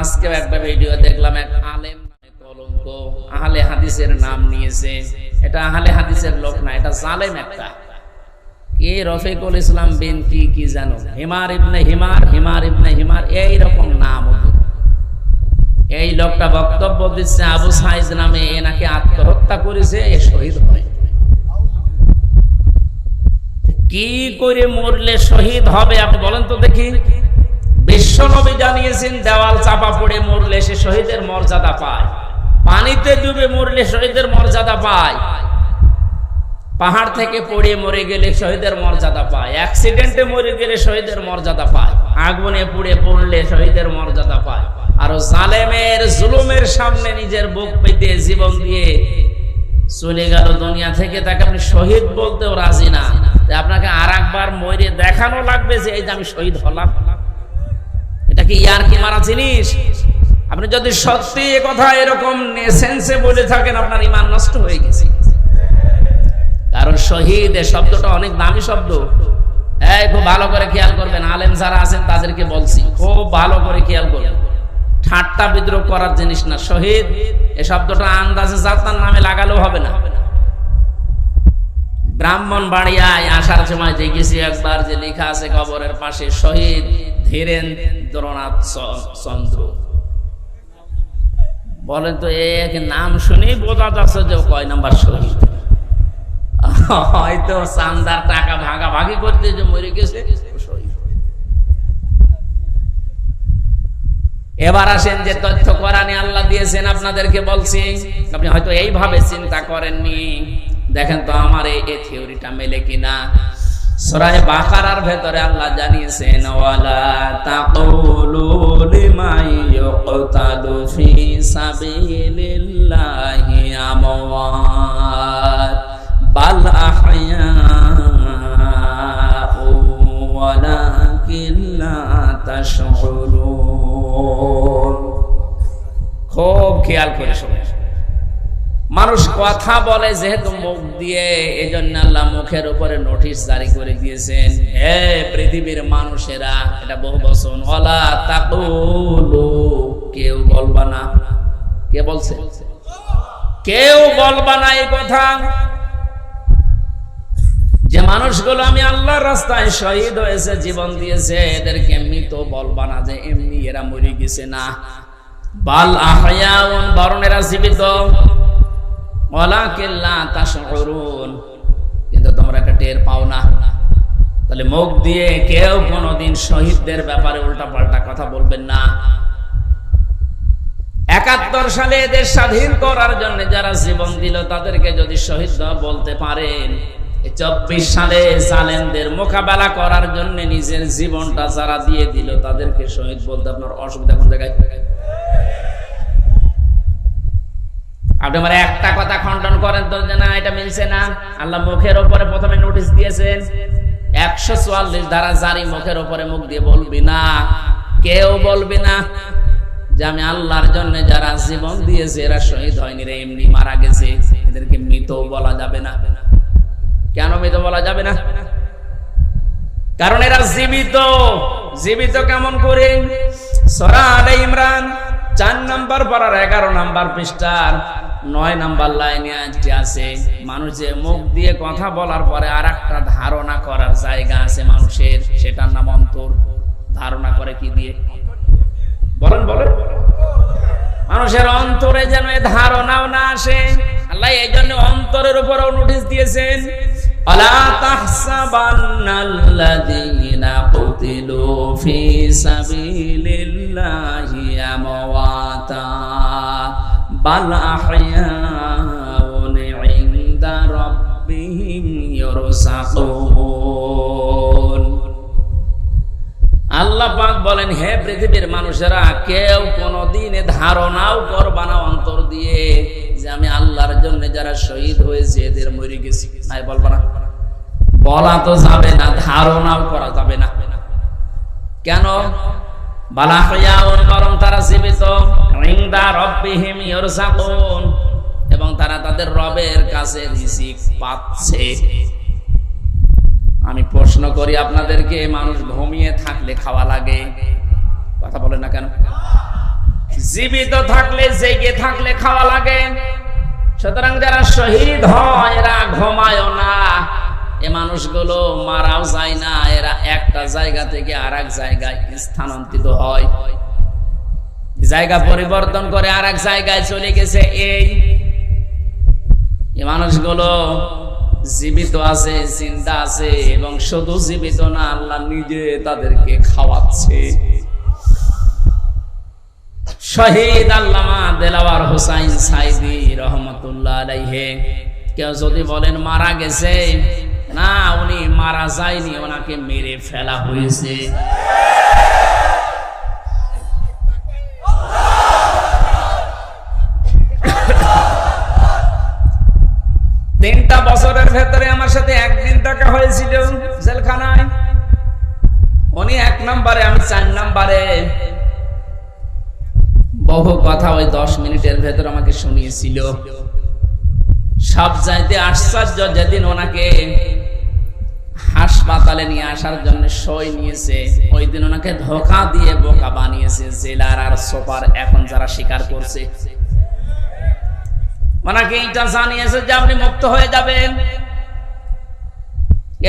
আজকে একটা ভিডিও দেখলাম, এক আলেম নামে কলঙ্ক, আহলে হাদিসের নাম নিয়েছে। এটা আহলে হাদিসের লোক না, এটা জালেম একটা। কি রফিকুল ইসলাম বিন কি জানো, হিমার ইবনে হিমার, হিমার ইবনে হিমার, এইরকম নাম। এই লোকটা বক্তব্য দিচ্ছে আবু সাইদ নামে, এ নাকি আত্মহত্যা করেছে, এ শহীদ হয়। কি করে মরলে শহীদ হবে আপনি বলেন তো দেখি। বিশ্ব নবী জানিয়েছেন দেওয়াল চাপা পড়ে মরলে সে শহীদের মর্যাদা পায়, পানিতে ডুবে মরলে শহীদের মর্যাদা পায়, পাহাড় থেকে পড়ে মরে গেলে শহীদের মর্যাদা পায়, অ্যাক্সিডেন্টে মরে গেলে শহীদের মর্যাদা পায়, আগুনে পুড়ে পড়লে শহীদের মর্যাদা পায়। আর জালেমের জুলুমের সামনে নিজের বুক পেতে জীবন দিয়ে চলে গেল দুনিয়া থেকে, তাকে আপনি শহীদ বলতেও রাজি না। আপনাকে আর একবার মরে দেখানো লাগবে যে এই যে আমি শহীদ হলাম। এটা কি ইয়ার কি মারা জিনিস? আপনি যদি সত্যি এ কথা এরকম নেসেন্সে বলে থাকেন, আপনার ঈমান নষ্ট হয়ে গেছে। কারণ শহীদ এ শব্দটা অনেক দামি শব্দ। এই খুব ভালো করে খেয়াল করবেন, আলেম যারা আছেন তাদেরকে বলছি, খুব ভালো করে খেয়াল করবেন। ঠাট্টা বিদ্রোহ করার জিনিস না। শহীদ এ শব্দটা আন্দাজে যাত্রার নামে লাগালেও হবে না। ব্রাহ্মণবাড়িয়ায় আসার সময় দেখেছি একবার যে লেখা আছে কবরের পাশে, শহীদ ধীরেন্দ্রনাথ চন্দ্র। বলেন তো এক নাম শুনেই বোঝা যাচ্ছে যে কয় নাম্বার শহীদ। হয়তো চান্দার টাকা ভাগাভাগি করতে যে মরে গেছে শহীদ। এবার আসেন যে তথ্য কোরআনে আল্লাহ দিয়েছেন, আপনাদেরকে বলছি, আপনি হয়তো এইভাবে চিন্তা করেননি। দেখেন তো আমার এই থিওরিটা মেলে কিনা। সূরা বাকারার ভেতরে আল্লাহ জানিয়েছেন, ওয়ালা তাকুলু লিমান ইউকতালু ফি সাবিলিল্লাহি আমওয়াত বাল আহইয়াউ ওয়ালাকিন লা তাশউরুন। খুব খেয়াল করে শুনুন। মানুষ কথা বলে যেহেতু মুখ দিয়ে, এজন্য আল্লাহ মুখের উপরে নোটিশ জারি করে দিয়েছেন, হে পৃথিবীর মানুষেরা, এটা বহুবচন, ওয়ালা তাকুলু, কেউ বলবা না। কে বলছে? কেউ বলবা না এই কথা যে মানুষগুলো আমি আল্লাহর রাস্তায় শহীদ হয়েছে, জীবন দিয়েছে, এদেরকে মৃত বলবা না যে এমনি এরা মরে গেছে না। বাল আহয়াউন, বরং এরা জীবিত। ওয়ালাকিন লা তাশউরুন, কিন্তু তোমরা এটা টের পাও না। তাহলে মুখ দিয়ে কেউ কোনোদিন শহীদদের ব্যাপারে উল্টাপাল্টা কথা বলবেন না। ৭১ সালে এদের স্বাধীন করার জন্য যারা জীবন দিল তাদেরকে যদি শহীদ বলতে পারেন, ২৪ সালে জালেমদের মোকাবেলা করার জন্য নিজের জীবনটা যারা দিয়ে দিল তাদেরকে শহীদ বলতে আপনার অসুবিধা কোন জায়গায়? আপনি আমার একটা কথা খণ্ডন করেন তো যে না এটা মিলছে না। আল্লাহ মুখের উপরে প্রথমে নোটিশ দিয়েছেন, ১৪৪ ধারা জারি, মুখের উপরে মুখ দিয়ে বলবি না, কেউ বলবি না যে আমি আল্লাহর জন্য যারা জীবন দিয়েছে এরা শহীদ হয়নি রে, এমনি মারা গেছে, এদেরকে মৃত বলা যাবে না। কেন মৃত বলা যাবে না? কারণ এরা জীবিত। জীবিত কেমন করে? সূরা আলে ইমরান ৪ নম্বর পারার ১১ নম্বর পৃষ্ঠার ৯ নম্বর লাইনে আছে, মানুষ যে মুখ দিয়ে কথা বলার পরে আর একটা ধারণা করার জায়গা আছে মানুষের, সেটার নাম অন্তর। ধারণা করে কি দিয়ে? বলেন বলেন। মানুষের অন্তরে যেন ধারণাও না আসে, আল্লাহ এই জন্য অন্তরের উপরও নোটিশ দিয়েছেন, আলা তাহসাবান্নাল্লাযীনা কুতিলু ফি সাবিলিল্লাহি আমওয়াতা বাল আহইয়াউন ইনদা রাব্বিহিম ইরসাকুন। আল্লাহ পাক বলেন, হে পৃথিবীর মানুষেরা, কেউ কোনদিন ধারণাও করবা না অন্তর দিয়ে যে আমি আল্লাহর জন্য যারা শহীদ হয়েছে এদের মরে গেছি। নাই বলবা না, বলা তো যাবে না, ধারণাও করা যাবে না। কেন? বালা হইয়াউন, বরং তারা জীবিত, ইনদা রাব্বিহিম ইরসাকুন, এবং তারা তাদের রবের কাছে রিজিক পাচ্ছে। আমি প্রশ্ন করি আপনাদেরকে, মানুষ ঘুমিয়ে থাকলে খাওয়া লাগে? কথা বলেন না কেন? জীবিত থাকলে জেগে থাকলে খাওয়া লাগে। সুতরাং যারা শহীদ হয় এরা ঘুমায়ও না, এ মানুষগুলো মারাও যায় না, এরা একটা জায়গা থেকে আর এক জায়গায় স্থানান্তরিত হয়, জায়গা পরিবর্তন করে আর এক জায়গায় চলে গেছে। এই মানুষগুলো জীবিত আছে, চিন্তা আছে, এবং শুধু জীবিত না, আল্লাহ নিজে তাদেরকে খাওয়াচ্ছে। শহীদ আল্লামা দেলাওয়ার হোসাইন সাইদি রহমতুল্লাহ আলাইহি, কেউ যদি বলেন মারা গেছে, না, উনি মারা যায়নি, ওনাকে মেরে ফেলা হয়েছে। 3টা বছরের ভেতরে আমার সাথে একদিন দেখা হয়েছিল জেলখানায়। উনি 1 নম্বরে, আমি 4 নম্বরে। বহু কথা ওই 10 মিনিটের ভেতর আমাকে শুনিয়েছিল। সব চাইতে আশ্চর্য, যেদিন ওনাকে হাসপাতালে নিয়ে আসার জন্য সই নিয়েছে, ওই দিন ওনাকে ধোঁকা দিয়ে বোকা বানিয়েছে জেলার আর সুপার, এখন যারা স্বীকার করছে। ওনাকে এটা জানিয়েছে যে আপনি মুক্ত হয়ে যাবেন।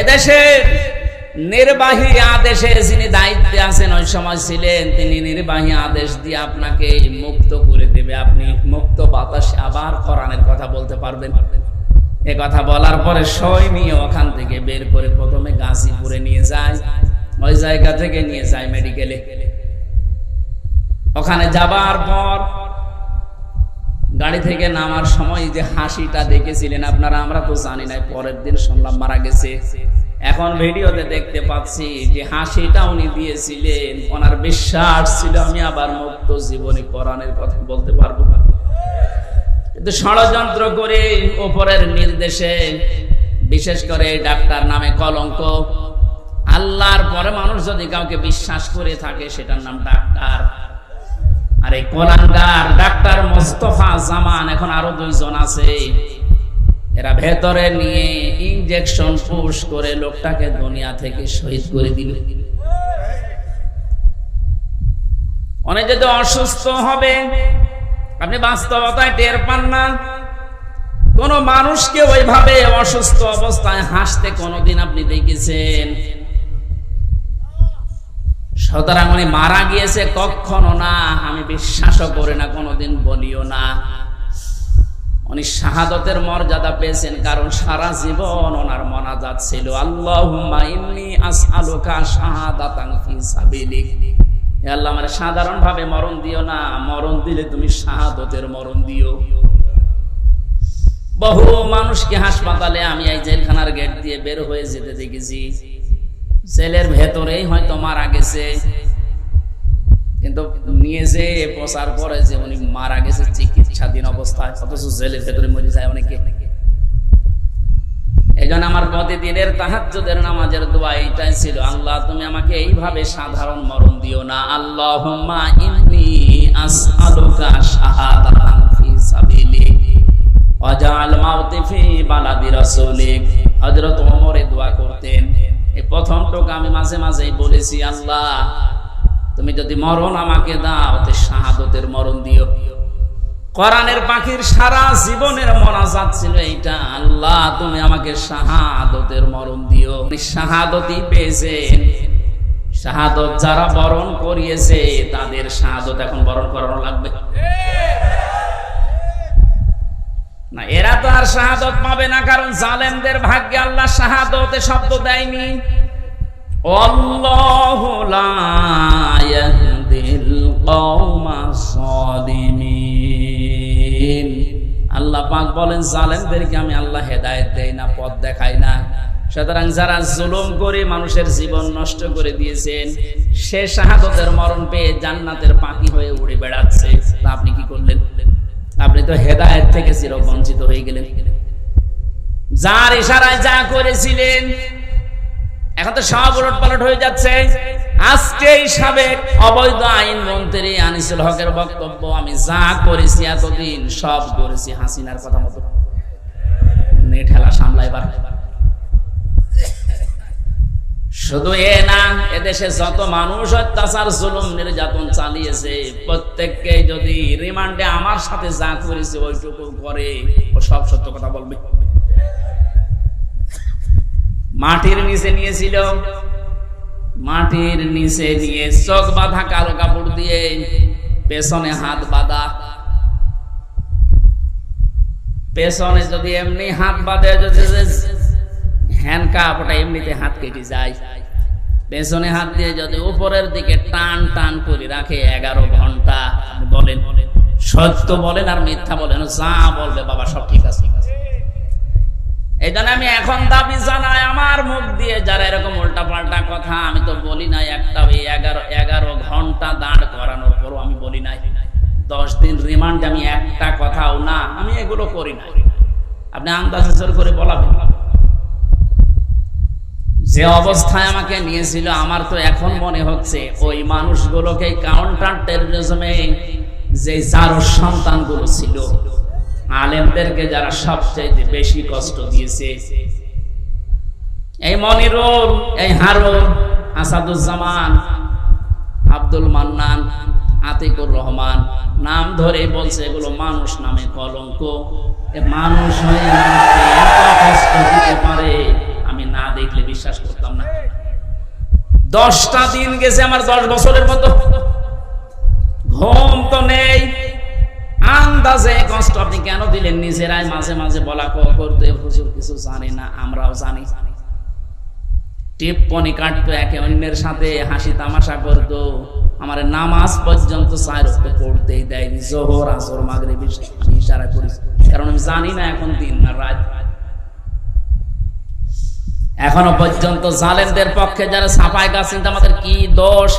এদেশের নির্বাহী আদেশে যিনি দায়িত্বে আছেন ওই সময় ছিলেন, তিনি নির্বাহী আদেশ দিয়ে আপনাকে মুক্ত করে দেবে, আপনি মুক্ত বাতাসে আবার কোরআনের কথা বলতে পারবেন। এ কথা বলার পরে সই নিয়ে ওখান থেকে বের করে প্রথমে গাজীপুরে নিয়ে যায়, ওই জায়গা থেকে নিয়ে যায় মেডিকেলে। ওখানে যাবার পর গাড়ি থেকে নামার সময় যে হাসিটা দেখেছিলেন আপনারা, আমরা তো জানি না, পরের দিন শুনলাম মারা গেছে। এখন ভিডিওতে দেখতে পাচ্ছি যে হাসিটা উনি দিয়েছিলেন, ওনার বিশ্বাস ছিল আমি আবার মুক্ত জীবনে কোরআনের কথা বলতে পারবো। কিন্তু ষড়যন্ত্র করে উপরের নির্দেশে, বিশেষ করে ডাক্তার নামে কলঙ্ক, আল্লাহর পরে মানুষ যদি কাউকে বিশ্বাস করে থাকে সেটার নাম ডাক্তার। আর এই কোলাঙ্গার ডাক্তার মোস্তফা জামান, এখন আরো 2 জন আছে, এরা ভেতরে নিয়ে ইনজেকশন পুশ করে লোকটাকে দুনিয়া থেকে শহীদ করে দিবে। অনেক যদি অসুস্থ হবে, আপনি বাস্তবতায় টের পান না। কোন মানুষকে ওইভাবে অসুস্থ অবস্থায় হাসতে কোনদিন আপনি দেখেছেন? সুতরাং উনি মারা গিয়েছে কখনো না, আমি বিশ্বাসও করি না, কোনোদিন বলিও না। উনি শাহাদতের মর্যাদা পেয়েছেন, কারণ সারা জীবন ওনার মোনাজাত ছিল আল্লাহুম্মা ইন্নী আসআলুকা শাহাদাতান ফি সাবিলিক। হে আল্লাহ, আমার সাধারণ ভাবে মরণ দিও না, মরণ দিলে তুমি শাহাদতের মরণ দিও। বহু মানুষকে হাসপাতালে আমি এই জেলখানার গেট দিয়ে বের হয়ে যেতে দেখেছি, জেলের ভেতরেই হয়তো মারা গেছে, কিন্তু নিয়ে যে প্রচার করে যে উনি মারা গেছে চিকিৎসাধীন অবস্থায়, অথচ জেলের ভেতরে মরে যায় অনেকে। এই জন্য আমার প্রতিদিনের তাহাজ্জুদের নামাজের দোয়া এইটাই ছিল, আল্লাহ তুমি আমাকে এইভাবে সাধারণ মরণ দিও না। আল্লাহুম্মা ইন্নী আসআলুকা শাহাদাতান ফি সাবিলিক ওয়াজআল মাউতি ফি বালাদি রাসূলিক। হযরত ওমর এই দোয়া করতেন। এই প্রথম টোকা আমি মাঝে মাঝেই বলেছি, আল্লাহ তুমি যদি মরণ আমাকে দাও তে শাহাদতের মরণ দিও। কোরআনের পাখির সারা জীবনের মোনাজাত ছিল এইটা, আল্লাহ তুমি আমাকে শাহাদতের মরণ দিও। শাহাদতই পেয়েছেন, শাহাদত যারা বরণ করিয়েছে তাদের শাহাদত এখন বরণ করানো লাগবে না। এরা তো আর শাহাদত পাবে না, কারণ জালেমদের ভাগ্যে আল্লাহ শাহাদতে শব্দ দেয়নি। আল্লাহু লা ইয়াহদিল কওমাস সালিমিন। আল্লাহ পাক বলেন জালেমদেরকে আমি আল্লাহ হেদায়েত দেই না, পথ দেখাই না। সুতরাং যারা জুলুম করে মানুষের জীবন নষ্ট করে দিয়েছেন, সে শাহাদতের মরণ পেয়ে জান্নাতের পাখি হয়ে উড়ে বেড়াচ্ছে, তা আপনি কি করলেন? আপনি তো হেদায়েত থেকে চিরবঞ্চিত হয়ে গেলেন। যার ইশারায় যা করেছিলেন এখন তো সব উলটপালট হয়ে যাচ্ছে। আজকে সাবেক অবৈধ আইন মন্ত্রী আনিসুল হকের বক্তব্য, আমি যা করেছি এতদিন সব করেছি হাসিনার কথা মতো। ঠেলা সামলাইবার শুধু এ না, এদেশে যত মানুষ অত্যাচার জুলুম নির্যাতন চালিয়েছে প্রত্যেককে যদি রিমান্ডে আমার সাথে যা করেছে ওইটুকু করে, ও সব সত্য কথা বলবে। মাটির নিচে নিয়েছিল, মাটির নিচে নিয়ে চোখ বাঁধা কালো কাপড় দিয়ে, পেছনে হাত বাঁধা। পেছনে যদি এমনি হাত বাঁধে, যদি হ্যান্ডকাপ, ওটা এমনিতে হাত কেটে যায়। পেছনে হাত দিয়ে যদি উপরের দিকে টান টান করে রাখে 11 ঘন্টা, বলেন সত্য বলেন আর মিথ্যা বলেন, যা বলবে বাবা সব ঠিক আছে। এই জন্য আমি এখন দাবি জানাই, আমার মুখ দিয়ে যারা এরকম উল্টা পাল্টা কথা, আমি তো বলি নাই একটা 11 ঘন্টা দাঁড় করানোর পরও আমি বলি নাই 10 দিন রিমান্ড, আমি একটা কথাও না, আমি এগুলো করি নাই। আপনি আন্দাজে জোর করে বলাবেন। যে অবস্থায় আমাকে নিয়েছিল, আমার তো এখন মনে হচ্ছে ওই মানুষগুলোকে কাউন্টার টেররিজমে যে যার সন্তানগুলো ছিল, আলেমদেরকে যারা সবচেয়ে বেশি কষ্ট দিয়েছে, এই মনিরুল, এই হারুন, আসাদুজ্জামান, আব্দুল মান্নান, আতিকুর রহমান, নাম ধরে বলছে এগুলো মানুষ নামে কলঙ্ক। মানুষ হয়ে এত কষ্ট দিতে পারে আমি না দেখলে বিশ্বাস করতাম না। 10টা দিন গেছে আমার 10 বছরের মতো, ঘুম তো নেই। আন্দাজে কষ্ট আপনি কেন দিলেন? নিজেরাই মাঝে মাঝে বলা করতে, হুজুর কিছু জানি না, আমরাও জানি। টিপ্পনি কাটতো, একে অন্যের সাথে হাসি তামাশা করতো। আমার নামাজ পর্যন্ত 4 ওয়াক্ত পড়তেই দেয়নি, জোহর, আসর, মাগরিব আমি ইশারা করি, কারণ আমি জানি না এখন দিন না রাত। এখনো পর্যন্ত জালেমদের পক্ষে যারা ছাপায় গেছেন, আমাদের কি দোষ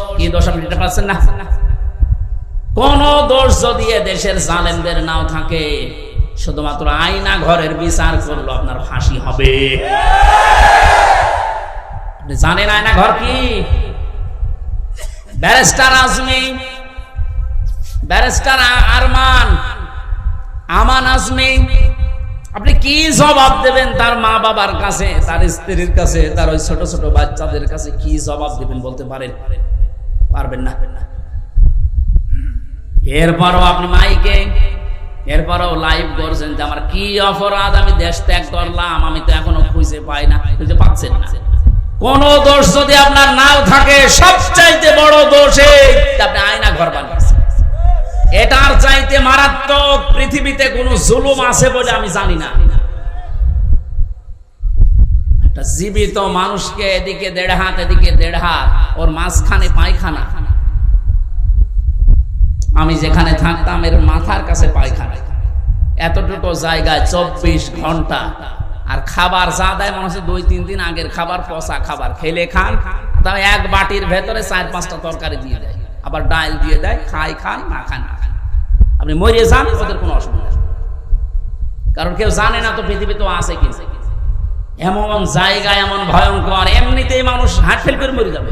আপনি দিতে পারছেন না? কোন দোষ যদি দেশের জালেমদের নাও থাকে, শুধুমাত্র আয়না ঘরের বিচার করলো আপনার ফাঁসি হবে। আপনি জানেন আয়না ঘর কি? ব্যারিস্টার আজমি, ব্যারিস্টার আমান আজমি, আপনি কি জবাব দেবেন তার মা বাবার কাছে, তার স্ত্রীর কাছে, তার ওই ছোট ছোট বাচ্চাদের কাছে কি জবাব দেবেন বলতে পারেন? পারবেন না। এরপরও আপনি মাইকে, এরপরও লাইভ করছেন যে আমার কি অপরাধ, আমি দেশ ত্যাগ করলাম, আমি তো এখনো খুঁজে পাই না। খুঁজে পাচ্ছেন না। কোন দোষ যদি আপনার নাও থাকে, সবচাইতে বড় দোষ আপনি আয়না ঘর বানিয়েছেন। এটার চাইতে মারাত্মক পৃথিবীতে কোন জুলুম আছে বলে আমি জানি না। একটা জীবিত মানুষকে এদিকে 1.5 হাত, এদিকে 1.5 হাত, ওর মাঝখানে পায়খানা। আমি যেখানে থাকতাম এর মাথার কাছে পায়খানা, এতটুকু জায়গায় 24 ঘন্টা। আর খাবার যা দেয় মনে হচ্ছে 2-3 দিন আগের খাবার, পচা খাবার। খেলে খান, তবে এক বাটির ভেতরে 4-5টা তরকারি দিয়ে দেয়, আবার ডাল দিয়ে দেয়, খান না খান না খান, আপনি মরে যান, ওদের কোনো অসুবিধা নেই। কারণ কেউ জানে না তো পৃথিবী তো আছে কি। এমন জায়গায় এমন ভয়ঙ্কর, এমনিতেই মানুষ হার্ট ফেল করে মরে যাবে।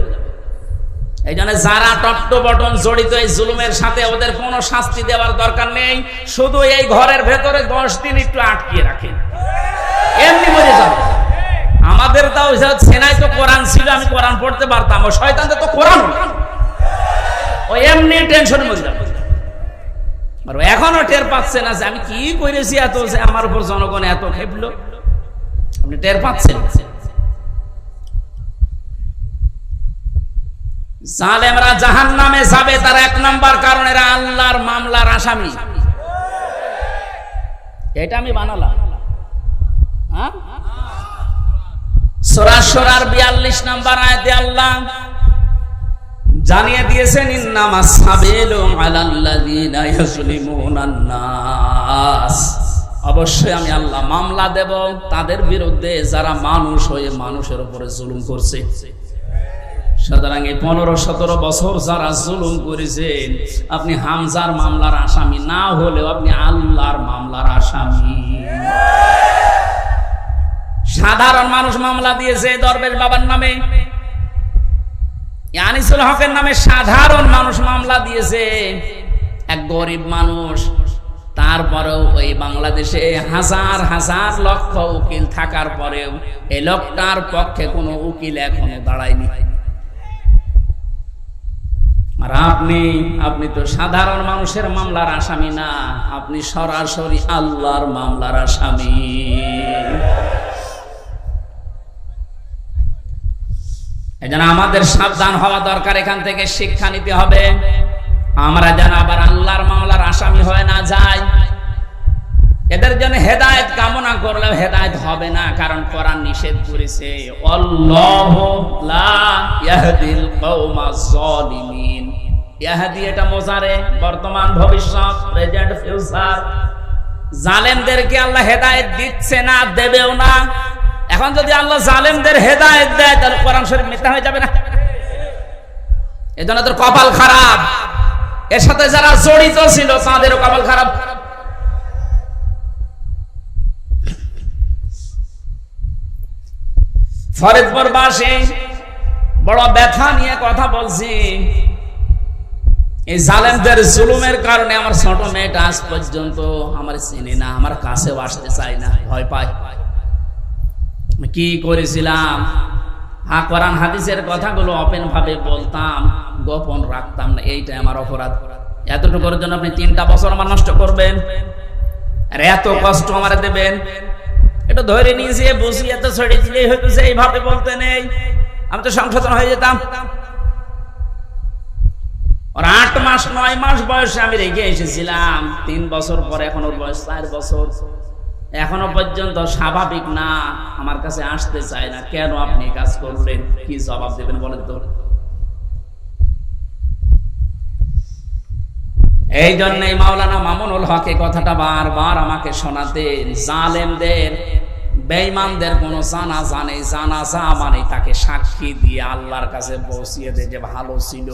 এই জন্য যারা টপ্ট বটন জড়িত এই জুলুমের সাথে, ওদের কোনো শাস্তি দেওয়ার দরকার নেই। শুধু এই ঘরের ভেতরে 10 দিন একটু আটকিয়ে রাখেন, এমনি মরে যাবে। আমাদের তাও সেনায় তো কোরআন ছিল, আমি কোরআন পড়তে পারতাম। ও শয়তানদের তো কোরআন, ও এমনি টেনশনে মরে যাবে। আর এখনো টের পাচ্ছে না যে আমি কি করেছি, এত যে আমার উপর জনগণ এত খেপলো, আপনি টের পাচ্ছেন? জালেমরা জাহান্নামে যাবে, তার 1 নাম্বার কারণ এরা আল্লাহর মামলার আসামি। এটা আমি বানালাম। সূরা শুরার 42 নাম্বার আয়াতে আল্লাহ জানিয়ে দিয়েছেন, ইন্নামাস সাবিলু আলাল্লাযিনা ইয়াজলিমুনান নাস। অবশ্যই আমি আল্লাহ মামলা দেব তাদের বিরুদ্ধে যারা মানুষ হয়ে মানুষের উপরে জুলুম করছে। সুতরাং এই 15-17 বছর যারা জুলুম করেছেন, আপনি হামজার মামলার আসামি না হলেও আপনি আল্লাহর মামলার আসামি। সাধারণ মানুষ মামলা দিয়েছে দরবেশ বাবার নামে, আনিসুল হকের নামে সাধারণ মানুষ মামলা দিয়েছে। এক গরিব মানুষ তারপরেও ওই বাংলাদেশে হাজার হাজার লক্ষ উকিল থাকার পরেও এই লোকটার পক্ষে কোনো উকিল এখনো দাঁড়ায়নি। আর আপনি তো সাধারণ মানুষের মামলার আসামি না, আপনি সরাসরি আল্লাহর মামলার আসামি। এজন্য আমাদের সাবধান হওয়া দরকার, এখান থেকে শিক্ষা নিতে হবে। আমরা যেন আবার আল্লাহর মামলার আসামি হয়ে না যাই। এদের জন্য হেদায়েত কামনা করলেও হেদায়েত হবে না, কারণ কোরআন নিষেধ করেছে, আল্লাহু লা ইয়াহদিল কওমাজ জালিমিন। ইয়াহদি এটা মোজারে, বর্তমান ভবিষ্যৎ, প্রেজেন্ট ফিউচার। জালেমদেরকে আল্লাহ হেদায়েত দিচ্ছে না, দেবেও না। এখন যদি আল্লাহ জালেমদের হেদায়েত দেয় তাহলে কোরআন শরীফ মিথ্যা হয়ে যাবে না? এজন্য তোর কপাল খারাপ, এর সাথে যারা জড়িত ছিল তাদেরও কপাল খারাপ। ফরিদপুরবাসী বড় ব্যথা নিয়ে কথা বলছি। এই জালেমদের জুলুমের কারণে আমার ছোট মেয়েটা আজ পর্যন্ত আমার চিনি না, আমার কাছেও আসতে চাই না, ভয় পায়। কি করেছিলাম? কোরআন হাদিসের কথাগুলো ওপেন ভাবে বলতাম, গোপন রাখতাম না, এইটাই আমার অপরাধ। এতটুকুর জন্য আপনি 3টা বছর আমার নষ্ট করবেন আর এত কষ্ট আমার দেবেন? এটা ধরে নিয়েছি, বুঝিয়ে তো ছেড়ে দিলেই হয়তো যে এইভাবে বলতে নেই, আমি তো সংশোধন হয়ে যেতাম। ওর 8 মাস 9 মাস বয়সে আমি রেখে এসেছিলাম, 3 বছর পরে এখন ওর বয়স 4 বছর, এখনো পর্যন্ত স্বাভাবিক না, আমার কাছে আসতে চায় না। কেন আপনি কাজ করলেন? কি জবাব দেবেন বলেন তো? এই জন্যই মাওলানা মামুনুল হক এই কথাটা বারবার আমাকে শোনাতেন, জালেমদের বেঈমানদের কোনো জানাজা নেই, জানাজা মানে তাকে সাক্ষী দিয়ে আল্লাহর কাছে পৌঁছিয়ে দেয় যে ভালো ছিল,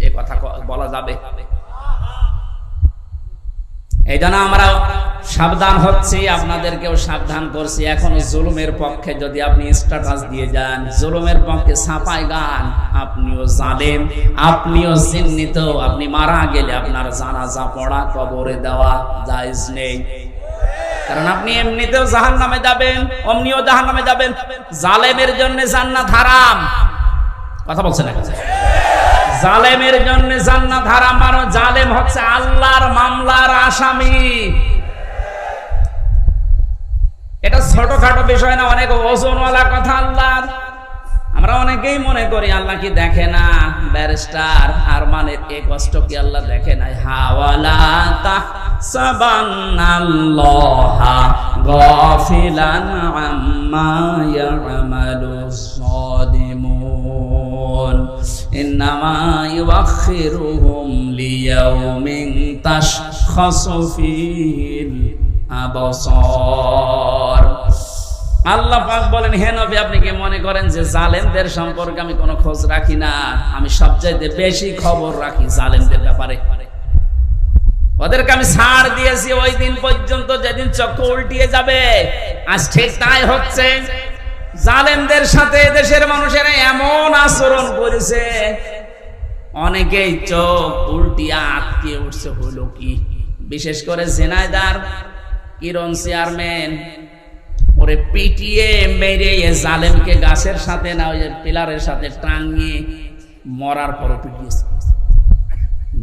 এই কথা বলা যাবে? এই জন্য আমরা সাবধান হচ্ছি, আপনাদেরকেও সাবধান করছি। এখনো জুলুমের পক্ষে যদি আপনি স্ট্যাটাস দিয়ে যান, জুলুমের পক্ষে ছাপাই গান, আপনিও জালেম, আপনিও চিহ্নিত। আপনি মারা গেলে আপনার জানাজা পড়া, কবরে দেওয়া জায়েজ নেই, কারণ আপনি এমনিতেও জাহান্নামে যাবেন, অমনিও জাহান্নামে যাবেন। জালেমের জন্য জান্নাত হারাম। কথা বলছেন না? জালেমের জন্য জান্নাত হারাম, আর জালেম হচ্ছে আল্লাহর মামলার আসামি। এটা ছোটখাটো বিষয় না, অনেক ওজনওয়ালা কথা আল্লাহর। আমরা অনেকেই মনে করি আল্লাহ কি দেখে না, ব্যারিস্টার আর মানে এই কষ্ট কি আল্লাহ দেখে না? হাওয়ালা তাহসাবান্নাল্লাহা গাফিলান আম্মা ইয়ামালুস সালিমুন, ইন্নামা ইউআখিরুহুম লিয়াউমিন তাশখাসু ফীহিল আবসার। আল্লাহ পাক বলেন, হে নবী, আপনি কি মনে করেন যে জালেমদের সম্পর্কে আমি কোনো খোঁজ রাখি না? আমি সবচাইতে বেশি খবর রাখি জালেমদের ব্যাপারে। ওদেরকে আমি ছাড় দিয়েছি ওই দিন পর্যন্ত যেদিন চক্ষু উল্টিয়ে যাবে। আজ ঠিক তাই হচ্ছে। জালেমদের সাথে দেশের মানুষেরা এমন আচরণ করেছে, অনেকেই চোখ উল্টিয়ে আটকে উঠছে। হলো কি? বিশেষ করে ঝিনাইদহের কিরণ চেয়ারম্যান, ওরে পিটিয়ে মেরে জালেমকে গাছের সাথে না ওই পিলারের সাথে টাঙিয়ে মরার পর পিটিয়েছে।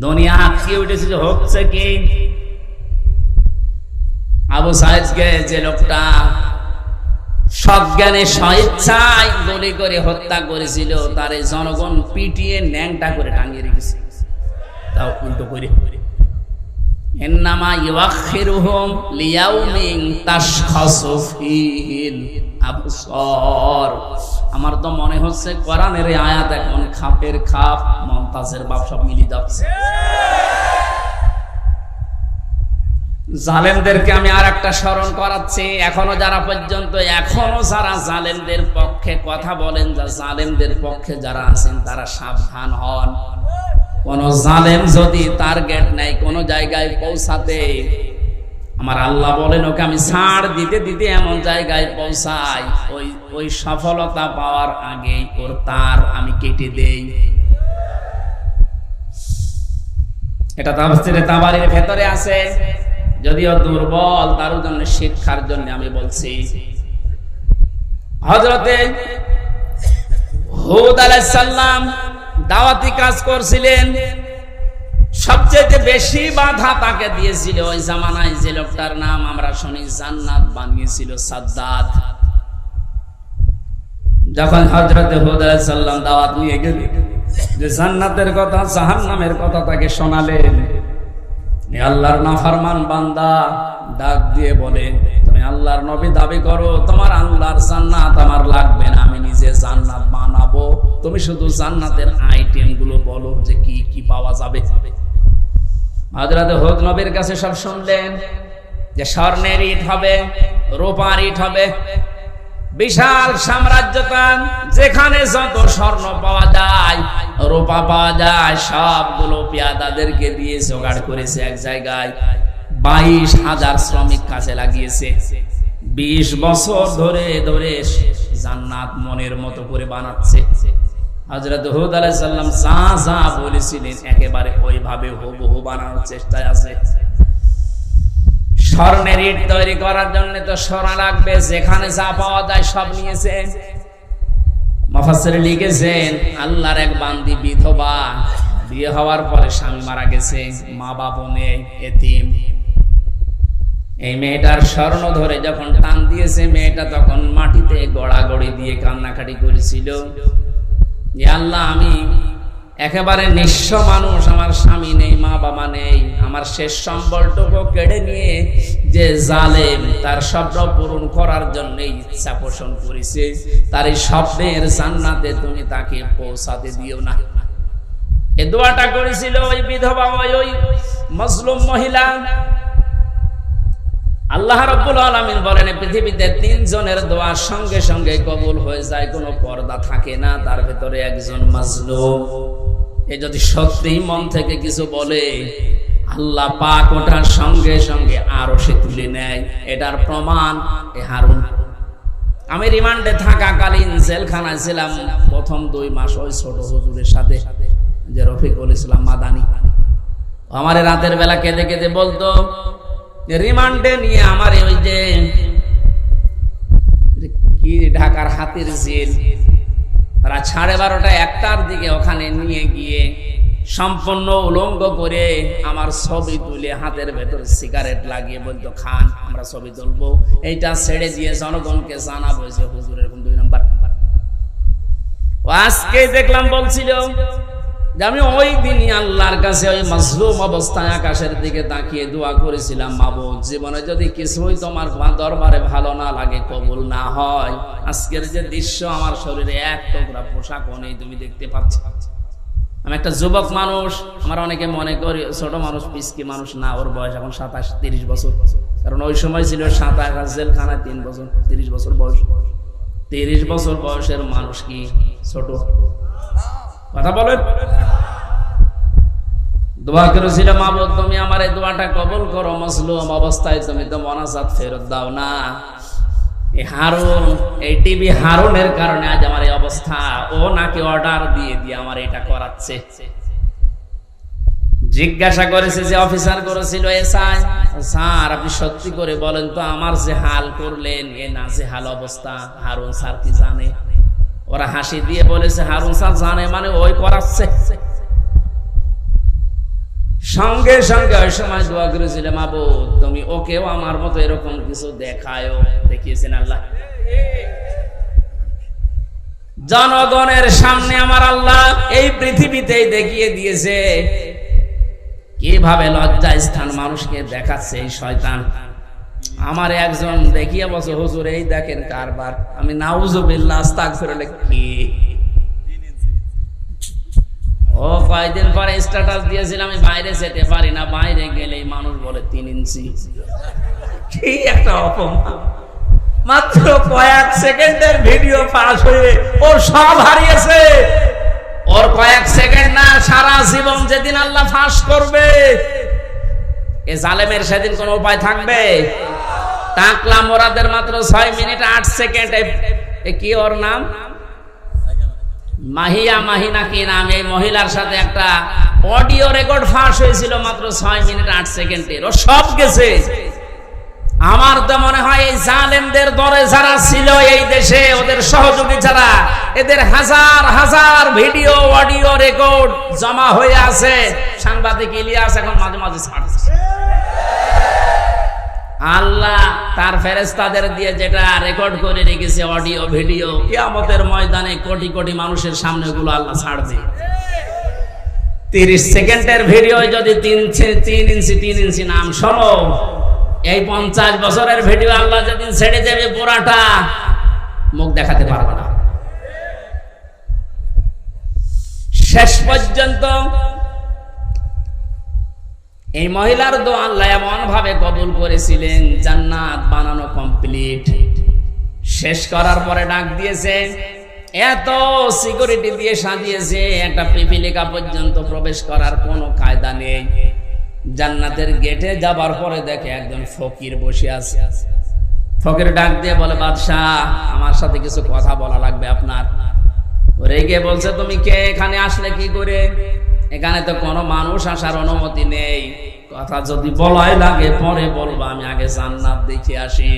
দুনিয়া আটকে উঠেছে যে হচ্ছে কি? আবু সাইদকে যে লোকটা সজ্ঞানে স্বেচ্ছায় গুলি করে হত্যা করেছিল, তার জনগণ পিটিয়ে ন্যাংটা করে টাঙিয়ে রেখেছে, তাও উল্টো করে। ইন্নামা ইউআখিরুহুম লিয়াউমিন তাশখাসু ফীহিল আবসার। আমার তো মনে হচ্ছে কোরআনের এই আয়াত এখন খাপের খাপ, মমতাজের বাপ সব মিলে যাচ্ছে। জালেমদেরকে আমি আর একটা স্মরণ করাচ্ছি, এখনো যারা জালেমদের পক্ষে কথা বলেন, যা জালেমদের পক্ষে যারা আছেন তারা সাবধান হন। কোন জালেম যদি টার্গেট নেয় কোন জায়গায় পৌঁছাতে, আমার আল্লাহ বলেন ওকে আমি ছাড় দিতে দিতে এমন জায়গায় পৌঁছাই, ওই সফলতা পাওয়ার আগে ওর তার আমি কেটে দেই। এটা তাফসীরে তাবারীর ভেতরে আছে। যদিও দুর্বল, তার জন্য শিক্ষার জন্য আমি বলছি। হযরতে হুদ আলাইহিস সালাম দাওয়াতি কাজ করছিলেন, সবচেয়ে বেশি বাধা তাকে দিয়েছিল ওই জামানায় যে লোকটার নাম আমরা শুনি জান্নাত বানিয়েছিল, সাদ্দাত। যখন হযরতে হুদ আলাইহিস সালাম দাওয়াত নিয়ে গেলেন, যে জান্নাতের কথা জাহান্নামের কথা তাকে শোনালেন, আল্লাহর নাফরমান বান্দা ডাক দিয়ে বলে, তুমি আল্লাহর নবী দাবি করো, তোমার আল্লাহর জান্নাত আমার লাগবে না, আমি নিজে জান্নাত বানাবো, তুমি শুধু জান্নাতের আইটেম গুলো বলো যে কি কি পাওয়া যাবে। হযরতে হুদ নবীর কাছে সব শুনলেন, যে স্বর্ণের ইট হবে, রূপার ইট হবে, বিশাল সাম্রাজ্য, যেখানে যত স্বর্ণ পাওয়া যায়, রূপা পাওয়া যায়, সবগুলো পেয়াদাদেরকে দিয়ে জোগাড় করেছে এক জায়গায়। 22,000 শ্রমিক কাজে লাগিয়েছে। 20 বছর ধরে ধরে জান্নাত মনের মতো করে বানাচ্ছে। হযরত হুদ আলাইহিস সালাম যা যা বলেছিলেন একেবারে ওইভাবে হুবহু বানানোর চেষ্টায় আছে। স্বর্ণের ইট তৈরি করার জন্য তো সোনা লাগবে, যেখানে যা পাওয়া যায় সব নিয়েছে। মুফাসসির লিখেছেন, আল্লাহর এক বান্দি বিধবা, বিয়ে হওয়ার পরে স্বামী মারা গেছে, মা বাবা নেই, এতিম। এই মেয়েটার স্বর্ণ ধরে যখন টান দিয়েছে, মেয়েটা তখন মাটিতে গড়াগড়ি দিয়ে কান্নাকাটি করেছিল, যে আল্লাহ, আমি একেবারে নিঃস্ব মানুষ, আমার স্বামী নেই, মা বাবা নেই, আমার শেষ সম্বলটুকু কেড়ে নিয়ে যে জালেম তার স্বপ্ন পূরণ করার জন্য ইচ্ছা পোষণ করেছে, তার এই স্বপ্নের জান্নাতে তুমি তাকে পৌঁছাতে দিও না। এই দোয়াটা করেছিল ওই বিধবা, ওই মজলুম মহিলা। আল্লাহ রাব্বুল আলামিন বলেন, পৃথিবীতে 3 জনের দোয়া সঙ্গে সঙ্গে কবুল হয়ে যায়, কোনো পর্দা থাকে না, তার ভিতরে একজন মাজলুম। এ যদি সত্যিই মন থেকে কিছু বলে, আল্লাহ পাক ওটার সঙ্গে সঙ্গে আরো সে তুলে নেয়। এটার প্রমাণ এ হারুন। আমি রিমান্ডে থাকাকালীন জেলখানায় ছিলাম প্রথম 2 মাস, ওই ছোট হুজুরের সাথে, যে রফিকুল ইসলাম মাদানী। আমার রাতের বেলা কেঁদে কেঁদে বলতো, রিমান্ডে নিয়ে আমার ওই যে কি ঢাকার হাতির জেল, রাত 12:30টা 1টার দিকে ওখানে নিয়ে গিয়ে সম্পূর্ণ উলঙ্গ করে আমার ছবি তুলে হাতের ভেতর সিগারেট লাগিয়ে বলতো, খান, আমরা ছবি তুলবো, এইটা ছেড়ে দিয়ে জনগণকে জানাবো যে হুজুর এরকম 2 নাম্বার। আজকে দেখলাম বলছিল যে আমি ওই দিনই আল্লাহর কাছে ওই মাজলুম অবস্থায় আকাশের দিকে তাকিয়ে দোয়া করেছিলাম, মাবুদ, জীবনে যদি কিছুই তোমার দরবারে ভালো না লাগে, কবুল না হয়, আজকের যে দৃশ্য, আমার শরীরে এক টুকরা পোশাকও নেই, তুমি দেখতে পাচ্ছ। আমি একটা যুবক মানুষ, আমার অনেকে মনে করি ছোট মানুষ, পিসকি মানুষ না, ওর বয়স এখন 27-30 বছর, কারণ ওই সময় ছিল 27 জেলখানায় 3 বছর, 30 বছর বয়স। 30 বছর বয়সের মানুষ কি ছোট? কথা বলেন। দোয়া করেছিল, মাবুদ, তুমি আমার এই দোয়াটা কবুল করো, মজলুম অবস্থায় তুমি তো মোনাজাত ফেরত দাও না। এই হারুন, এই টিভি হারুনের কারণে আজ আমার এই অবস্থা। ও নাকি অর্ডার দিয়ে দিয়ে আমার এটা করাচ্ছে। জিজ্ঞাসা করেছে যে অফিসার করেছিল, এসআই স্যার, আপনি সত্যি করে বলেন তো, আমার যে হাল করলেন, এ না যে হাল অবস্থা, হারুন স্যার কি জানে? ওরা হাসি দিয়ে বলেছে, হারুন স্যার জানে মানে ওই করাচ্ছে। সঙ্গে সঙ্গে ওই সময় দোয়া করেছিল, মাবুদ, তুমি ওকেও আমার মতো এরকম কিছু দেখায়ও। দেখিয়েছেন আল্লাহ। জনগণের সামনে আমার আল্লাহ এই পৃথিবীতেই দেখিয়ে দিয়েছে কিভাবে লজ্জা স্থান মানুষকে দেখাচ্ছে এই শয়তান। আমার একজন দেখিয়ে বলছে, হুজুর এই দেখেন কারবার। আমি নাউজুবিল্লাহ আস্তাগফিরুল্লাহ, কি ও কয়েকদিন পরে স্ট্যাটাস দিয়েছিলাম, আমি বাইরে যেতে পারি না, বাইরে গেলেই মানুষ বলে 3 ইঞ্চি। কি একটা অপমান! মাত্র কয়েক সেকেন্ডের ভিডিও পাস হয়ে ও সব হারিয়েছে। ওর কয়েক সেকেন্ড না, সারা জীবন যেদিন আল্লাহ ফাঁস করবে, এ জালেমের সেদিন কোনো উপায় থাকবে? টাকলা মোরাদের মাত্র 6 মিনিট 8 সেকেন্ড। কি ওর নাম? মাহিয়া মাহিনা কি নাম, এই মহিলার সাথে একটা অডিও রেকর্ড ফাঁস হয়েছিল মাত্র 6 মিনিট 8 সেকেন্ডের। ও সব গেছে। আমার তো মনে হয় এই জালেমদের দরে যারা ছিল এই দেশে, ওদের সহযোগী যারা, এদের হাজার হাজার ভিডিও অডিও রেকর্ড জমা হয়ে আছে। সাংবাদিক ইলিয়াস এখন মাঝে মাঝে ছাড়ছে। আল্লাহ তার ফেরেশতাদের দিয়ে যেটা রেকর্ড করে রেখেছে অডিও ভিডিও, কিয়ামতের ময়দানে কোটি কোটি মানুষের সামনে ওগুলো আল্লাহ ছাড়বে। 30 সেকেন্ডের ভিডিও যদি 3 ইঞ্চি নাম শোনো, এই 50 বছরের ভিডিও আল্লাহ যেদিন ছেড়ে দেবে পুরাটা মুখ দেখাতে পারবে না। শেষ পর্যন্ত এই মহিলার দোয়া আল্লাহ এমন ভাবে কবুল করেছিলেন, জান্নাত বানানো কমপ্লিট। শেষ করার পরে ডাক দিয়েছে, এত সিকিউরিটি দিয়ে সাজিয়েছে, একটা পিপিলিকা পর্যন্ত প্রবেশ করার কোনো কায়দা নেই। জান্নাতের গেটে যাবার পরে দেখে একজন ফকির বসে আছে। ফকির ডাক দিয়ে বলে, বাদশাহ আমার সাথে কিছু কথা বলা লাগবে আপনার। রেগে বলছে, তুমি কে, এখানে আসলে কি করে? এখানে তো কোনো মানুষ আসার অনুমতি নেই, কথা যদি বলাই লাগে পরে বলবো, আমি আগে জান্নাত দেখে আসি।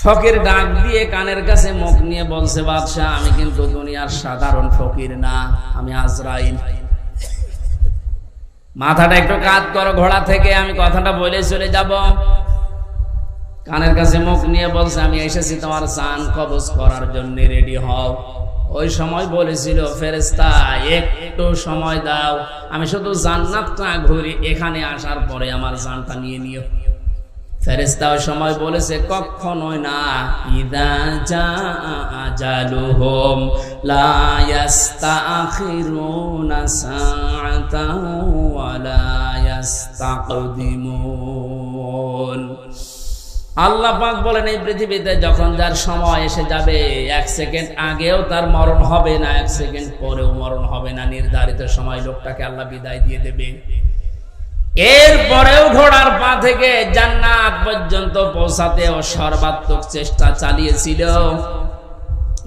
ফকির ডাক দিয়ে কানের কাছে মুখ নিয়ে বলছে, বাদশাহ আমি কিন্তু দুনিয়ার সাধারণ ফকির না, আমি আজরাইল। মাথাটা একটু কাত করো ঘোড়া থেকে, আমি কথাটা বলে চলে যাব। কানের কাছে মুখ নিয়ে বলছে, আমি এসেছি তোমার জান কবজ করার জন্য, রেডি হও। ওই সময় বলেছিল ফেরেশতা, একটু সময় দাও, আমি শুধু জান্নাতটা ঘুরি, এখানে আসার পরে আমার জানটা নিয়ে নিও। ফেরেশতা ওই সময় বলেছে, কখনোই না। ইদা জাআ আজালুহুম লা ইস্তাখিরুনা সাআতান ওয়া লা ইস্তাকদিমুন। আল্লাহ পাক বলেন, এই পৃথিবীতে যখন যার সময় এসে যাবে, 1 সেকেন্ড আগেও তার মরণ হবে না, 1 সেকেন্ড পরেও মরণ হবে না। নির্ধারিত সময় লোকটাকে আল্লাহ বিদায় দিয়ে দেবে। এরপরেও ঘোড়ার পা থেকে জান্নাত পর্যন্ত পৌঁছাতে ও সর্বাত্মক চেষ্টা চালিয়েছিল।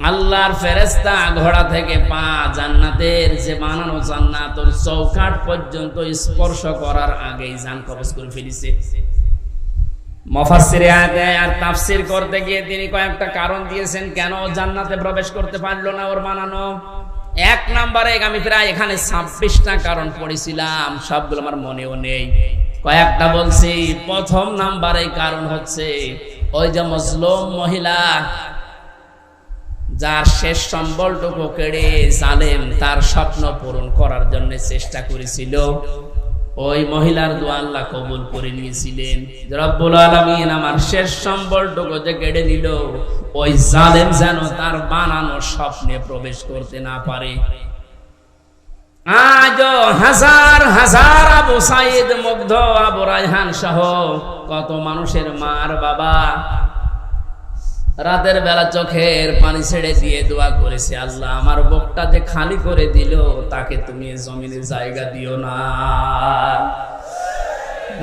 আল্লাহর ফেরেশতা ঘোড়া থেকে পা জান্নাতের যে বানানো জান্নাত ওর চৌকাঠ পর্যন্ত স্পর্শ করার আগেই জান কবজ করে ফেলেছে। মুফাসসিরে আয়াত আর তাফসীর করতে গিয়ে তিনি কয়েকটা কারণ দিয়েছেন কেন জান্নাতে প্রবেশ করতে পারলো না ওর বানানো। 1 নম্বরে আমি প্রায় এখানে 26টা কারণ পড়েছিলাম, সবগুলো আমার মনেও নেই, কয়েকটা বলছি। প্রথম নাম্বারে কারণ হচ্ছে ওই যে মজলুম মহিলা, যার শেষ সম্বলটুকু কেড়ে জালেম তার স্বপ্ন পূরণ করার জন্য চেষ্টা করেছিল, ওই মহিলার দোয়া আল্লাহ কবুল করে নিয়েছিলেন। রব্বুল আলামিন আমার শেষ সম্বলটুকু যে কেড়ে নিল, ওই জালেম যেন তার বানানো স্বপ্নে প্রবেশ করতে না পারে। আজও হাজার হাজার আবু সাইদ, মুগ্ধ, আবু রায়হান সহ কত মানুষের মার বাবা রাতের বেলা চোখের পানি ছেড়ে দিয়ে দোয়া করেছে, আল্লাহ আমার বুকটা যে খালি করে দিল, তাকে তুমি জমিনে জায়গা দিও না।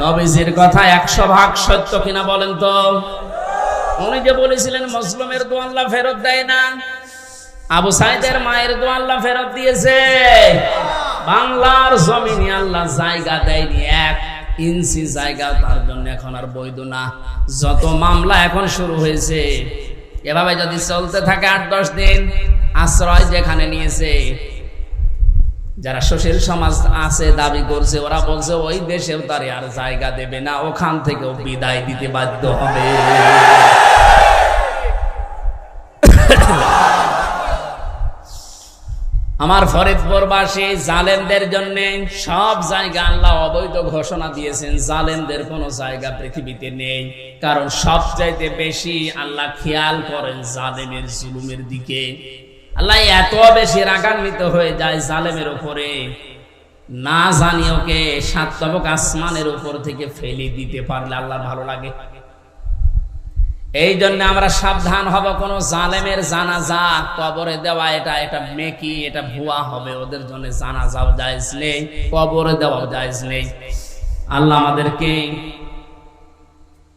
নবীজির কথা 100 ভাগ সত্য কিনা বলেন তো? উনি যে বলেছিলেন মজলুমের দোয়া আল্লাহ ফেরত দেয় না, আবু সাইদের মায়ের দোয়া আল্লাহ ফেরত দিয়েছে। বাংলার জমিনে আল্লাহ জায়গা দেয়নি, 1 ইঞ্চি জায়গা তার জন্য এখন আর বৈধ না। যত মামলা এখন শুরু হয়েছে, এভাবে যদি চলতে থাকে 8-10 দিন, আশ্রয় যেখানে নিয়েছে, যারা সুশীল সমাজ আছে দাবি করছে, ওরা বলছে ওই দেশেও তার আর জায়গা দেবে না, ওখান থেকেও বিদায় দিতে বাধ্য হবে। আমার ফরিদপুরবাসী জালেমদের জন্য সব জায়গা আল্লাহ অবৈধ ঘোষণা দিয়েছেন, জালেমদের কোনো জায়গা পৃথিবীতে নেই। কারণ সবচাইতে বেশি আল্লাহ খেয়াল করেন জালেমের জুলুমের দিকে। আল্লাহ এত বেশি রাগান্বিত হয়ে যায় জালেমের উপরে, না জানি ওকে 7 তবক আসমানের উপর থেকে ফেলে দিতে পারলে আল্লাহর ভালো লাগে। এই জন্য আমরা সাবধান হব, কোন জালেমের জানাজা কবরে দেওয়া এটা মেকি, এটা ভুয়া হবে। ওদের জন্য জানাজাও জায়েজ নেই, কবরে দেওয়াও জায়েজ নেই। আল্লাহ আমাদেরকে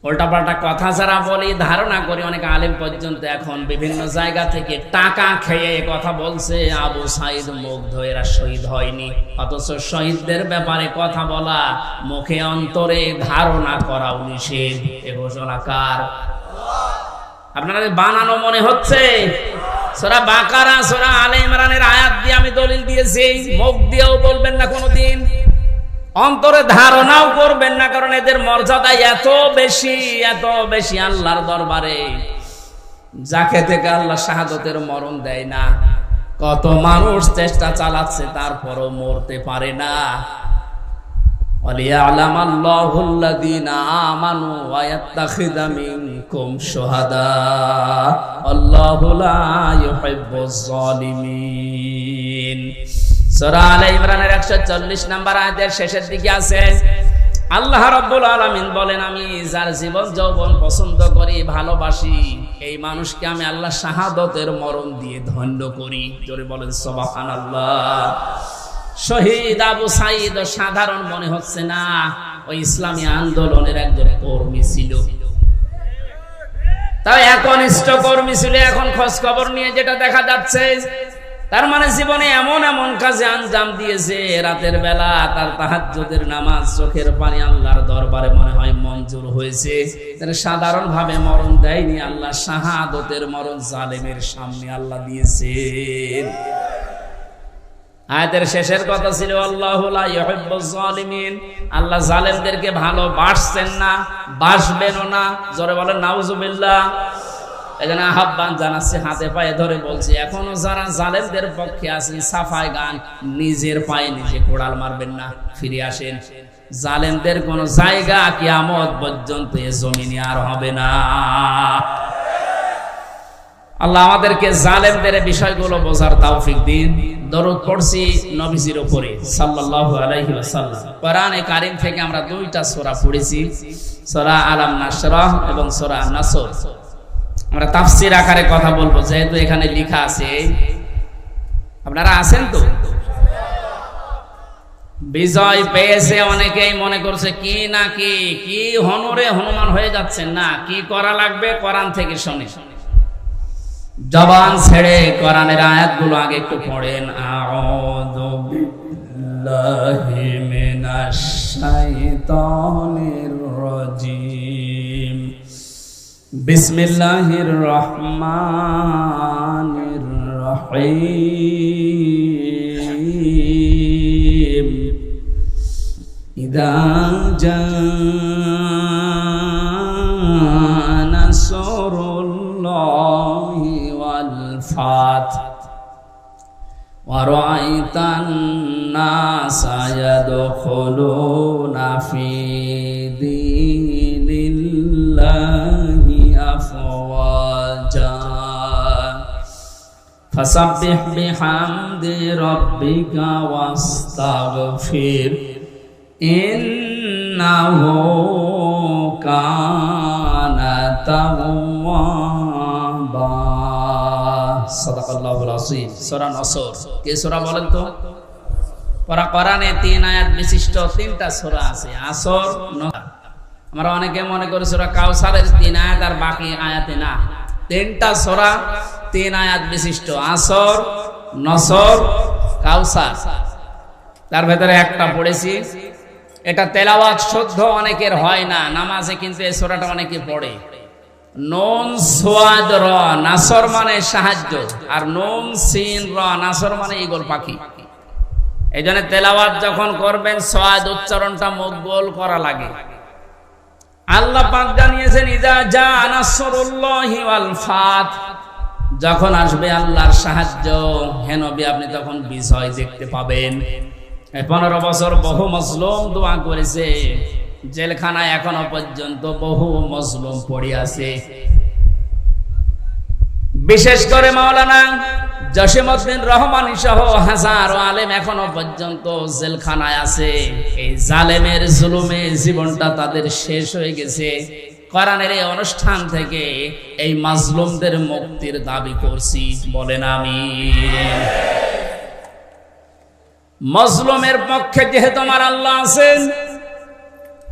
উল্টাপাল্টা কথা যারা বলি, ধারণা করি অনেক আলেম পর্যন্ত এখন বিভিন্ন জায়গা থেকে টাকা খেয়ে কথা বলছে আবু সাইদ মুগ্ধ, এরা শহীদ হয়নি। অথচ শহীদদের ব্যাপারে কথা বলা, মুখে অন্তরে ধারণা করাও নিষেধ। এ ঘোষণা কার? আপনারা বানানো মনে হচ্ছে? সূরা বাকারা, সূরা আলে ইমরানের আয়াত দিয়ে আমি দলিল দিয়েছি। মুখ দিয়েও বলবেন না কোনোদিন, অন্তরে ধারণাও করবেন না, কারণ এদের মর্যাদা এত বেশি আল্লাহর দরবারে, যাকে থেকে আল্লাহ শাহাদতের মরণ দেয় না। কত মানুষ চেষ্টা চালাচ্ছে, তারপরও মরতে পারে না। ওয়ালিয়ালামাল্লাহুল্লাযীনা আমানু ওয়া ইয়াত্তাখিযা মিনকুম শুহাদা আল্লাহু লা ইউহিব্বুজ জালিমিন। সূরা আলে ইমরানের 140 নম্বর আয়াতের শেষের দিকে আছে, আল্লাহ রাব্বুল আলামিন বলেন, আমি যার জীবন যৌবন পছন্দ করি, ভালোবাসি, এই মানুষকে আমি আল্লাহ শাহাদতের মরণ দিয়ে ধন্য করি। জোরে বলেন সুবহানাল্লাহ। শহীদ আবু সাইদ সাধারণ মনে হচ্ছে না, ওই ইসলামী আন্দোলনের একজন কর্মী ছিল। তাও একনিষ্ঠ কর্মী ছিল। এখন খোঁজ খবর নিয়ে যেটা দেখা যাচ্ছে, তার মানে জীবনে এমন কাজে আঞ্জাম দিয়েছে, রাতের বেলা তার তাহাজ্জুদের নামাজ, চোখের পানি আল্লাহর দরবারে মনে হয় মঞ্জুর হয়েছে। তার সাধারণ ভাবে মরণ দেয়নি, আল্লাহ শাহাদতের মরণ জালেমের সামনে আল্লাহ দিয়েছেন। আয়াতের শেষের কথা ছিল আল্লাহু লা ইউহিব্বুজ জালিমিন, আল্লাহ জালেমদেরকে ভালোবাসছেন না, বাসবেনও না। জোরে বলেন নাউজুবিল্লাহ। এখানে আহ্বান জানাচ্ছি, হাতে পায়ে ধরে বলছি, এখনো যারা জালেমদের পক্ষে আছেন, সাফাই গান, নিজের পায়ে নিজে কোড়াল মারবেন না, ফিরে আসেন। জালেমদের কোন জায়গা কিয়ামত পর্যন্ত এ জমিনে আর হবে না। আল্লাহ আমাদেরকে জালেমদের বিষয়গুলো বোঝার তৌফিক দিন। দরুদ পড়ছি নবীজির উপরে সাল্লাল্লাহু আলাইহি ওয়াসাল্লাম। কোরআনে কারীম থেকে আমরা দুইটা সূরা পড়েছি, সূরা আলাম নাশরাহ এবং সূরা নাসর। আমরা তাফসীর আকারে কথা বলবো, যেহেতু এখানে লেখা আছে। আপনারা আছেন তো? বিজয় পেয়েছে অনেকেই মনে করছে কি না কি হনরে হনুমান হয়ে যাচ্ছেন না, কি করা লাগবে কোরআন থেকে শুনে। জবান ছেড়ে কোরআনের আয়াতগুলো আগে একটু পড়েন। আউযু বিল্লাহি মিনাশ শাইতানির রাজীম, বিসমিল্লাহির রহমানির রহিম। ইযা জাআ নাসরুল্লাহি ওয়াল ফাত ওয়া রাআইতান নাসা ইয়াদখুলুনা ফি দীনিল্লাহি আফওয়াজা ফাসাব্বিহ বিহামদি রাব্বিকা ওয়াস্তাগফির ইন্নাহু কানা তাওয়াবা। সাদাকাল্লাহুল আযীম। সূরা নাসর কি সূরা বলেন তো? কোরআনে 3 আয়াত বিশিষ্ট 3টা সূরা আছে, আসর, নাসর। আমরা অনেকে মনে করি সূরা কাউসারের 3 আয়াত আর বাকি আয়াতে না। 3টা সূরা 3 আয়াত বিশিষ্ট, আসর, নাসর, কাউসার। তার ভেতরে একটা পড়েছি, এটা তেলাওয়াত শুদ্ধ অনেকের হয় না নামাজে, কিন্তু এই সূরাটা অনেকে পড়ে। নুন সোয়াদ র, নাসর মানে সাহায্য, আর নুন সিন র, নাসর মানে ঈগল পাখি। এই জন্য তেলাওয়াত যখন করবেন সোয়াদ উচ্চারণটা মুখ গোল করা লাগে। আল্লাহ পাক জানিয়েছেন, ইযা জাআ নাসরুল্লাহি ওয়াল ফাত, যখন আসবে আল্লাহর সাহায্য, হে নবী আপনি তখন বিজয় দেখতে পাবেন। 15 বছর বহু মজলুম দোয়া করেছে, জেলখানায় এখনো পর্যন্ত বহু মজলুম পড়ে আছে। বিশেষ করে মাওলানা জসিমউদ্দিন রহমানী সহ হাজারো আলেম এখনো পর্যন্ত জেলখানায় আছে। এই জালেমের জুলুমে জীবনটা তাদের শেষ হয়ে গেছে। কোরআনের এই অনুষ্ঠান থেকে এই মাজলুমদের মুক্তির দাবি করছি, বলেন আমিন। মজলুমের পক্ষে যেহেতু আমার আল্লাহ আছেন,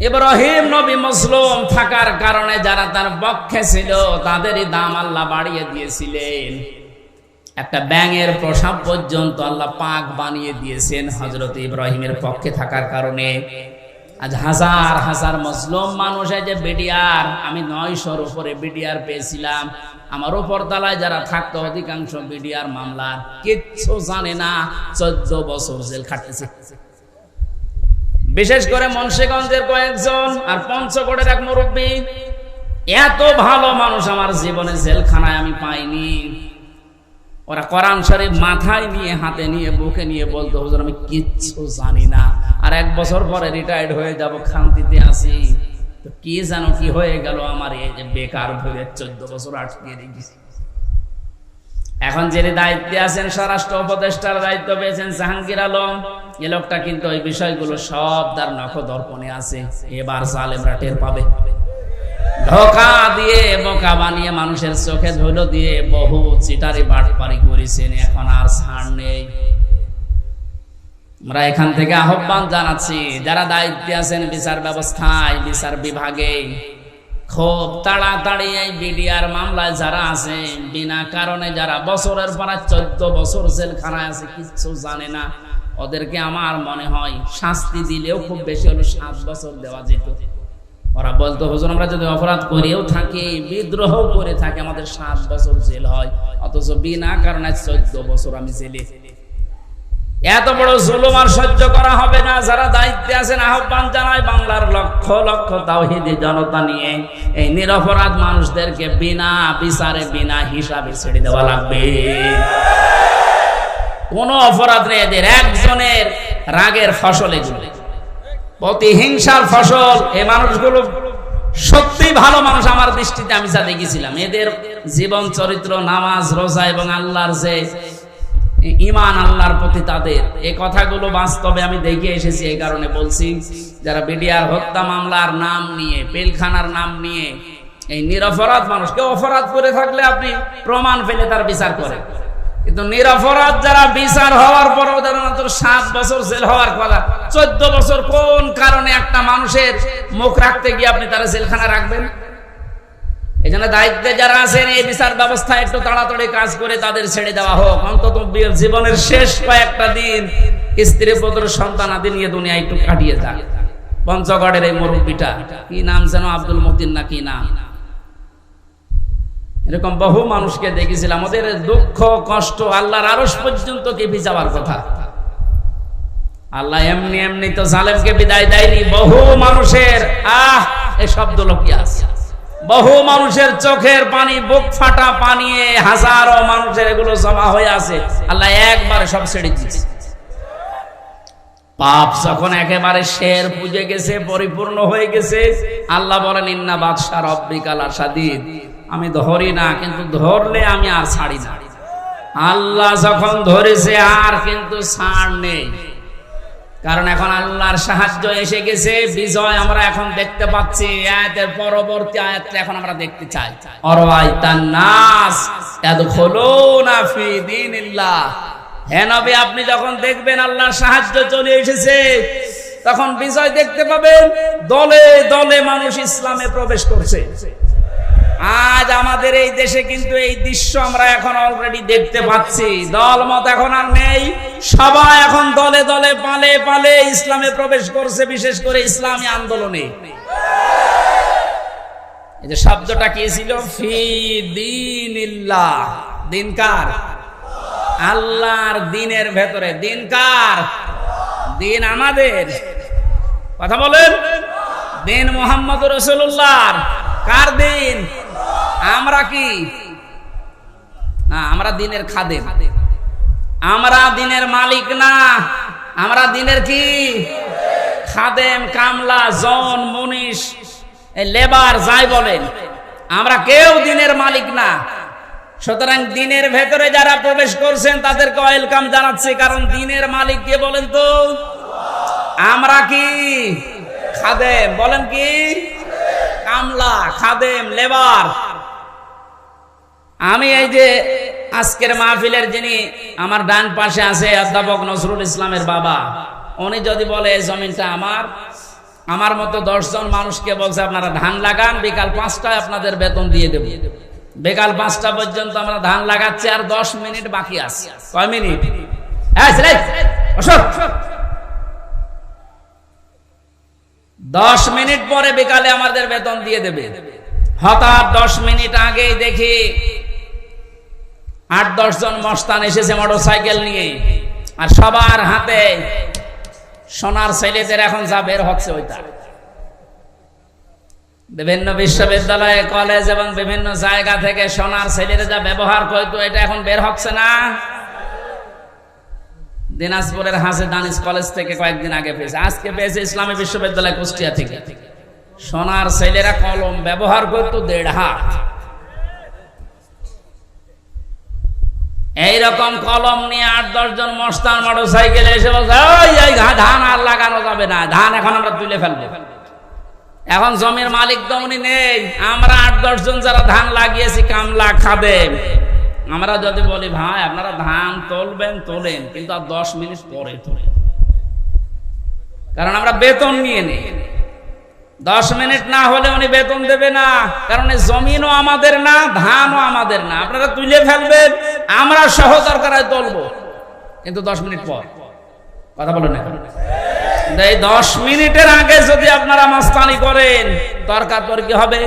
ইব্রাহিম নবী মুসলিম থাকার কারণে যারা তার পক্ষে ছিল তাদেরই দাম আল্লাহ বাড়িয়ে দিয়েছিলেন। একটা ব্যাঙের প্রসাব পর্যন্ত আল্লাহ পাক বানিয়ে দিয়েছেন হযরত ইব্রাহিমের পক্ষে থাকার কারণে। আজ হাজার হাজার মুসলিম মানুষ, এই যে বিডিআর, আমি 900-র উপরে বিডিআর পেয়েছিলাম। আমার উপর তলায় যারা থাকতো অধিকাংশ বিডিআর মামলার কিচ্ছু জানে না, 14 বছর জেল খাটতেছে। বিশেষ করে মুন্সিগঞ্জের কয়েকজন আর পঞ্চগড়ের এক মুরব্বী, এত ভালো মানুষ আমার জীবনে জেলখানায় আমি পাইনি। ওরা কোরআন শরীফ মাথায় নিয়ে, হাতে নিয়ে, বুকে নিয়ে বলতো, হুজুর আমি কিচ্ছু জানি না, আর 1 বছর পরে রিটায়ার্ড হয়ে যাব, শান্তিতে আছি। তো কি জানো কি হয়ে গেল আমার, এই যে বেকার ধরে 14 বছর আটকে রেখেছি। এখন যিনি দায়িত্বে আছেন, স্বরাষ্ট্র উপদেষ্টার দায়িত্ব পেয়েছেন জাহাঙ্গীর আলম, এ লোকটা কিন্তু ওই বিষয়গুলো সব তার নখদর্পণে আছে। এবার জালেমরা টের পাবে। ধোঁকা দিয়ে, বোকা বানিয়ে, মানুষের চোখে ধুলো দিয়ে বহু চিটারি বাটপারি করেছেন, এখন আর ছাড় নেই। আমরা এখান থেকে আহ্বান জানাচ্ছি, যারা দায়িত্বে আছেন বিচার ব্যবস্থায়, বিচার বিভাগে, খুব তাড়াতাড়ি এই বিডিআর মামলায় যারা আছে, বিনা কারণে যারা বছরের পর 14 বছর জেলখানায় আছে, কিচ্ছু জানে না, ওদেরকে আমার মনে হয় শাস্তি দিলেও খুব বেশি হলো 7 বছর দেওয়া যেত। ওরা বলতো, হুজুর আমরা যদি অপরাধ করেও থাকি, বিদ্রোহ করে থাকি, আমাদের 7 বছর জেল হয়, অথচ বিনা কারণে 14 বছর আমি জেলে। এত বড় জুলুম আর সহ্য করা হবে না। যারা দায়িত্বে আছেন আহ্বান জানায়, বাংলার লক্ষ লক্ষ তাওহীদি জনতা নিয়ে এই নিরপরাধ মানুষদেরকে বিনা বিচারে, বিনা হিসাবে ছেড়ে দেওয়া লাগবে। কোন অপরাধ নেই এদের, একজনের রাগের ফসল এগুলো, প্রতিহিংসার ফসল। এই মানুষগুলো সত্যি ভালো মানুষ আমার দৃষ্টিতে, আমি যা দেখেছিলাম এদের জীবন চরিত্র, নামাজ, রোজা এবং আল্লাহর যে ঈমান, আল্লাহর প্রতি তাদের, এই কথাগুলো বাস্তবে আমি দেখে এসেছি। এই কারণে বলছি, যারা বিডিআর হত্যা মামলার নাম নিয়ে, পিলখানার নাম নিয়ে এই নিরপরাধ মানুষকে, অপরাধ করে থাকলে আপনি প্রমাণ পেলে তার বিচার করেন, কিন্তু নিরপরাধ যারা বিচার হওয়ার পরও তারা মাত্র 7 বছর জেল হওয়ার কথা, 14 বছর কোন কারণে একটা মানুষের মুখ রাখতে গিয়ে আপনি তারা জেলখানা রাখবেন? এই জন্য দায়িত্বে যারা আছেন, এই বিচার ব্যবস্থা একটু তাড়াতাড়ি কাজ করে তাদের ছেড়ে দেওয়া হোক। অন্তত জীবনের শেষ কয়েকটা দিন স্ত্রী পুত্র সন্তান আদি নিয়ে দুনিয়া একটু কাটিয়ে যাক। পঞ্চগড়ের এই মুরব্বীটা, কি নাম যেন, আব্দুল মতিন না কি নাম, এরকম বহু মানুষকে দেখেছিলাম। ওদের দুঃখ কষ্ট আল্লাহর আরশ পর্যন্ত কেঁপে যাওয়ার কথা। আল্লাহ এমনি এমনি তো জালেমকে বিদায় দেয়নি। বহু মানুষের এই শব্দ লোকি আছে, বহু মানুষের চোখের পানি, বুক ফাটা পানি, হাজারো মানুষের এগুলো জমা হয়ে আছে। আল্লাহ একবারে সব ছেড়ে দিয়েছে। পাপ যখন একেবারে শের পুজে গেছে, পরিপূর্ণ হয়ে গেছে, আল্লাহ বলেন, ইন্না বাদশা রব্বিকা লাশাদীদ, আমি ধরি না, কিন্তু ধরলে আমি আর ছাড়ি না। আল্লাহ যখন ধরেছে আর কিন্তু ছাড় নেই, কারণ এখন আল্লাহর সাহায্য এসে গেছে, বিজয় আমরা এখন দেখতে পাচ্ছি। আয়াতের পরবর্তী আয়াতটা এখন আমরা দেখতে চাই। অরাইতান নাস ইয়াদখুলুনা ফি দীনিল্লাহ, হে নবী আপনি যখন দেখবেন আল্লাহর সাহায্য চলে এসেছে, তখন বিজয় দেখতে পাবেন। দলে দলে মানুষ ইসলামে প্রবেশ করছে। আজ আমাদের এই দেশে কিন্তু এই দৃশ্য আমরা এখন অলরেডি দেখতে পাচ্ছি। দলমত এখন আর নেই, সবাই এখন দলে দলে, পালে পালে ইসলামে প্রবেশ করছে, বিশেষ করে ইসলামী আন্দোলনে। এই যে শব্দটা কি ছিল, ফি দীনিল্লাহ, দিন কার? আল্লাহর দিনের ভেতরে। দিন কার? দিন আমাদের। কথা বলেন, দিন মুহাম্মদুর রাসূলুল্লাহর। কার দিন? আমরা কি না, আমরা দিনের খাদেম, আমরা দিনের মালিক না, আমরা দিনের কি খাদেম, কামলা, জন, মুনিশ, লেবার যাই বলেন, আমরা কেউ দিনের মালিক না। সুতরাং দিনের ভেতরে যারা প্রবেশ করছেন তাদেরকে ওয়েলকাম জানাচ্ছি, কারণ দিনের মালিক কে বলেন তো? আমরা কি খাদেম, বলেন কি কামলা, খাদেম, লেবার। আমি এই যে আজকের মাহফিলের যিনি আমার ডান পাশে আছে, অধ্যাপক নজরুল ইসলামের বাবা, উনি যদি বলে এই জমিনটা আমার, আমার মতো 10 জন মানুষকে বলছে আপনারা ধান লাগান, বিকাল 5টায় আপনাদের বেতন দিয়ে দেব। বিকাল 5টা পর্যন্ত আমরা ধান লাগাচ্ছি, আর 10 মিনিট বাকি আছে। কয় মিনিট? 10 মিনিট পরে বিকালে আমাদের বেতন দিয়ে দেবে। হঠাৎ 10 মিনিট আগেই দেখি 8-10 জন মস্তান এসেছে মোটরসাইকেল নিয়ে, আর সবার হাতে সোনার ছেলেদের এখন যা বের হচ্ছে ওইটা। বিভিন্ন বিশ্ববিদ্যালয়, কলেজ এবং বিভিন্ন জায়গা থেকে সোনার ছেলেরা যা ব্যবহার করতো, এটা এখন বের হচ্ছে না। দিনাজপুরের হাসে দানিশ কলেজ থেকে কয়েকদিন আগে পেয়েছে, আজকে পেয়েছে ইসলামী বিশ্ববিদ্যালয় কুষ্টিয়া থেকে। সোনার ছেলেরা কলম ব্যবহার করতো 1.5 হাত। এইরকম কলম নিয়ে 8-10 জন মস্তান মোটরসাইকেলে এসে বলছে, ওই ধান আর লাগানো যাবে না, ধান এখন আমরা তুলে ফেলবো। এখন জমির মালিক তো উনি নেই, আমরা 8-10 জন যারা ধান লাগিয়েছি কামলা খাদেম, আমরা যদি বলি ভাই আপনারা ধান তুলবেন তোলেন, কিন্তু আর 10 মিনিট পরে তোলেন, কারণ আমরা বেতন নিয়ে নেই। 10 মিনিট না হলে উনি বেতন দেবে না, কারণ জমিনও আমাদের না, ধানও আমাদের না। আপনারা তুলে ফেলবেন, আমরা সহ দরকার তুলবো, কিন্তু 10 মিনিট পর। কথা বলেন না? এই 10 মিনিটের আগে যদি আপনারা মাস্তানি করেন, তর্কাতর্কি হবে,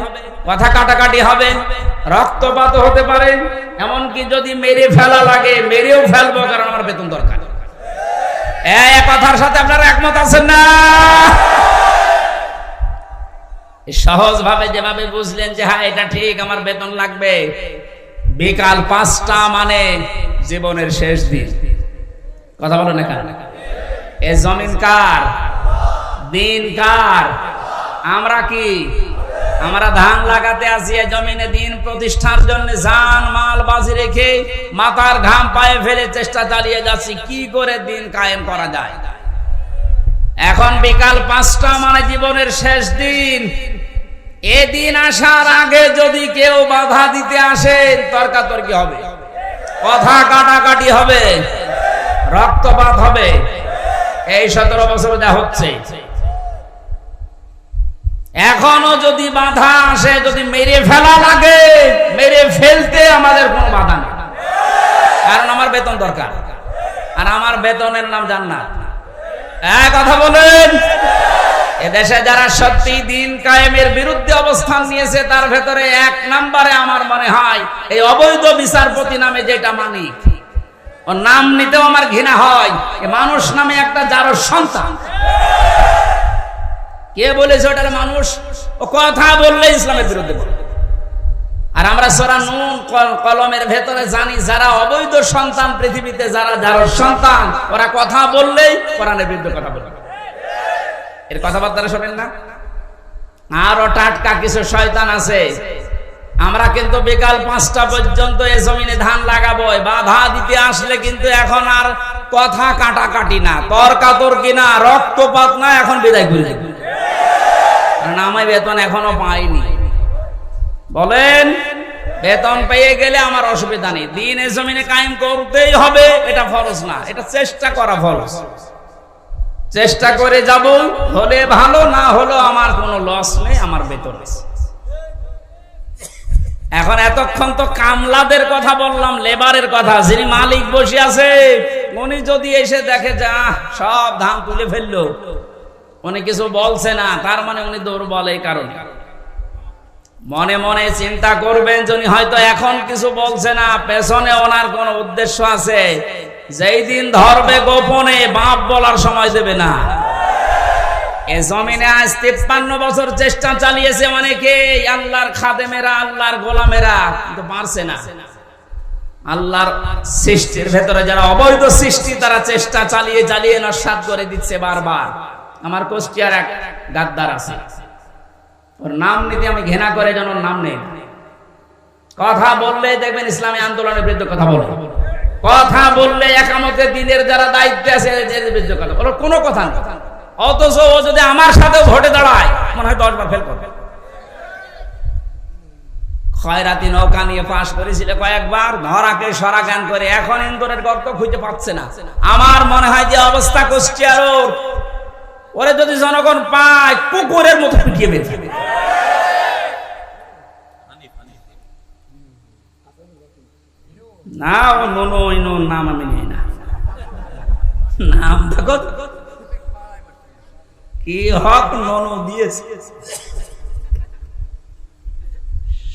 কথা কাটাকাটি হবে, রক্তপাত হতে পারে, এমনকি যদি মেরে ফেলা লাগে মেরেও ফেলবো, কারণ আমার বেতন দরকার। এই কথার সাথে আপনারা একমত আছেন না? সহজ ভাবে যেভাবে বুঝলেন যে হ্যাঁ এটা ঠিক, আমার বেতন লাগবে, বিকাল 5টা মানে জীবনের শেষ দিন। কথা বলো না? এ জমিন কার? দিন কার? আমরা কি? আমরা ধান লাগাতে আসি, এই জমিনে দিন প্রতিষ্ঠার জন্য জান মাল বাজি রেখে মাথার ঘাম পায়ে ফেলে চেষ্টা চালিয়ে যাচ্ছি কি করে দিন কায়েম করা যায়। এখন বিকাল 5টা মানে জীবনের শেষ দিন। এদিন আসার আগে যদি কেউ বাধা দিতে আসে, তর্কাতর্কি হবে, কথা কাটাকাটি হবে, রক্তপাত হবে। এই 17 বছর যা হচ্ছে, এখনো যদি বাধা আসে, যদি মেরে ফেলা লাগে, মেরে ফেলতে আমাদের কোনো বাধা নেই, কারণ আমার বেতন দরকার, আর আমার বেতনের নাম জান্নাত। এক কথা বলেন, এদেশে যারা সত্যি দিন কায়েমের বিরুদ্ধে অবস্থান নিয়েছে, তার ভেতরে 1 নম্বরে আমার মনে হয় এই অবৈধ বিচারপতি নামে যেটা মানিক, ওর নাম নিতেও আমার ঘৃণা হয়। মানুষ নামে একটা জারোর সন্তান। কে বলেছে ওটার মানুষ? ও কথা বললে ইসলামের বিরুদ্ধে বলে। আর আমরা সূরা নূন কলমের ভেতরে জানি, যারা অবৈধ সন্তান পৃথিবীতে, যারা জারোর সন্তান, ওরা কথা বললেই কোরআনের বিরুদ্ধে কথা বলে। এর কথাবার্তা শোনেন না? আরো টাটকা কিছু শয়তান আছে। আমরা কিন্তু বিকাল 5টা পর্যন্ত এই জমিনে ধান লাগাবো, বাধা দিতে আসলে কিন্তু এখন আর কথা কাটাকাটি না, তর্কাতর্কি না, রক্তপাত না, এখন বিদায় করে দেব। কারণ আমি বেতন এখনো পাইনি। বলেন, বেতন পেয়ে গেলে আমার অসুবিধা নেই, দিন এই জমিনে কায়েম করতেই হবে, এটা ফরজ না, এটা চেষ্টা করা ফরজ। চেষ্টা করে যাব, হলে ভালো, না হলো আমার কোনো লস নেই, আমার বেতন আছে। এখন এতক্ষণ তো কামলাদের কথা বললাম, লেবারের কথা। যিনি মালিক বসে আছে, উনি যদি এসে দেখে যা সব ধান তুলে ফেললো, উনি কিছু বলছে না, তার মানে উনি দুর্বল। এই কারণে মনে মনে চিন্তা করবেন, যিনি হয়তো এখন কিছু বলছে না, পেছনে ওনার কোন উদ্দেশ্য আছে। যেই দিন ধরবে গোপনে, বাপ বলার সময় দেবে না। এ জমিনে আজ 53 বছর চেষ্টা চালিয়েছে অনেকে, আল্লাহর খাদেমেরা, আল্লাহর গোলামেরা, কিন্তু পারছে না। আল্লাহর সৃষ্টির ভেতরে যারা অবৈধ সৃষ্টি, তারা চেষ্টা চালিয়ে চালিয়ে নস্যাৎ করে দিচ্ছে বারবার। আমার কুষ্টিয়ার এক গাদ্দার আছে, ওর নাম নিতে আমি ঘৃণা করে, যেন ওর নাম নেই। কথা বললে দেখবেন ইসলামী আন্দোলনের বিরুদ্ধে কথা বলে, কথা বললে একামতে দিনের যারা দায়িত্বে আছে এদের বিরুদ্ধে কথা বলে, কোনো কথা না। অথচ ও যদি আমার সাথে ভোটে দাঁড়ায়, মনে হয় 10 বার ফেল করবে। খয়রাতি নৌকা নিয়ে পাশ করেছিল কয়েকবার, ধরাকে সরা জ্ঞান করে, এখন ইন্দোরের গর্ত খুঁজে পাচ্ছে না। আমার মনে হয় যে অবস্থা কুষ্টিয়ার, ওরে যদি জনগণ পায় কুকুরের মতো পিটিয়ে মেরে ফেলবে। না ও নোনো নাম আমি নিই না, নাম দেখো কি হক নোনো দিয়েছে।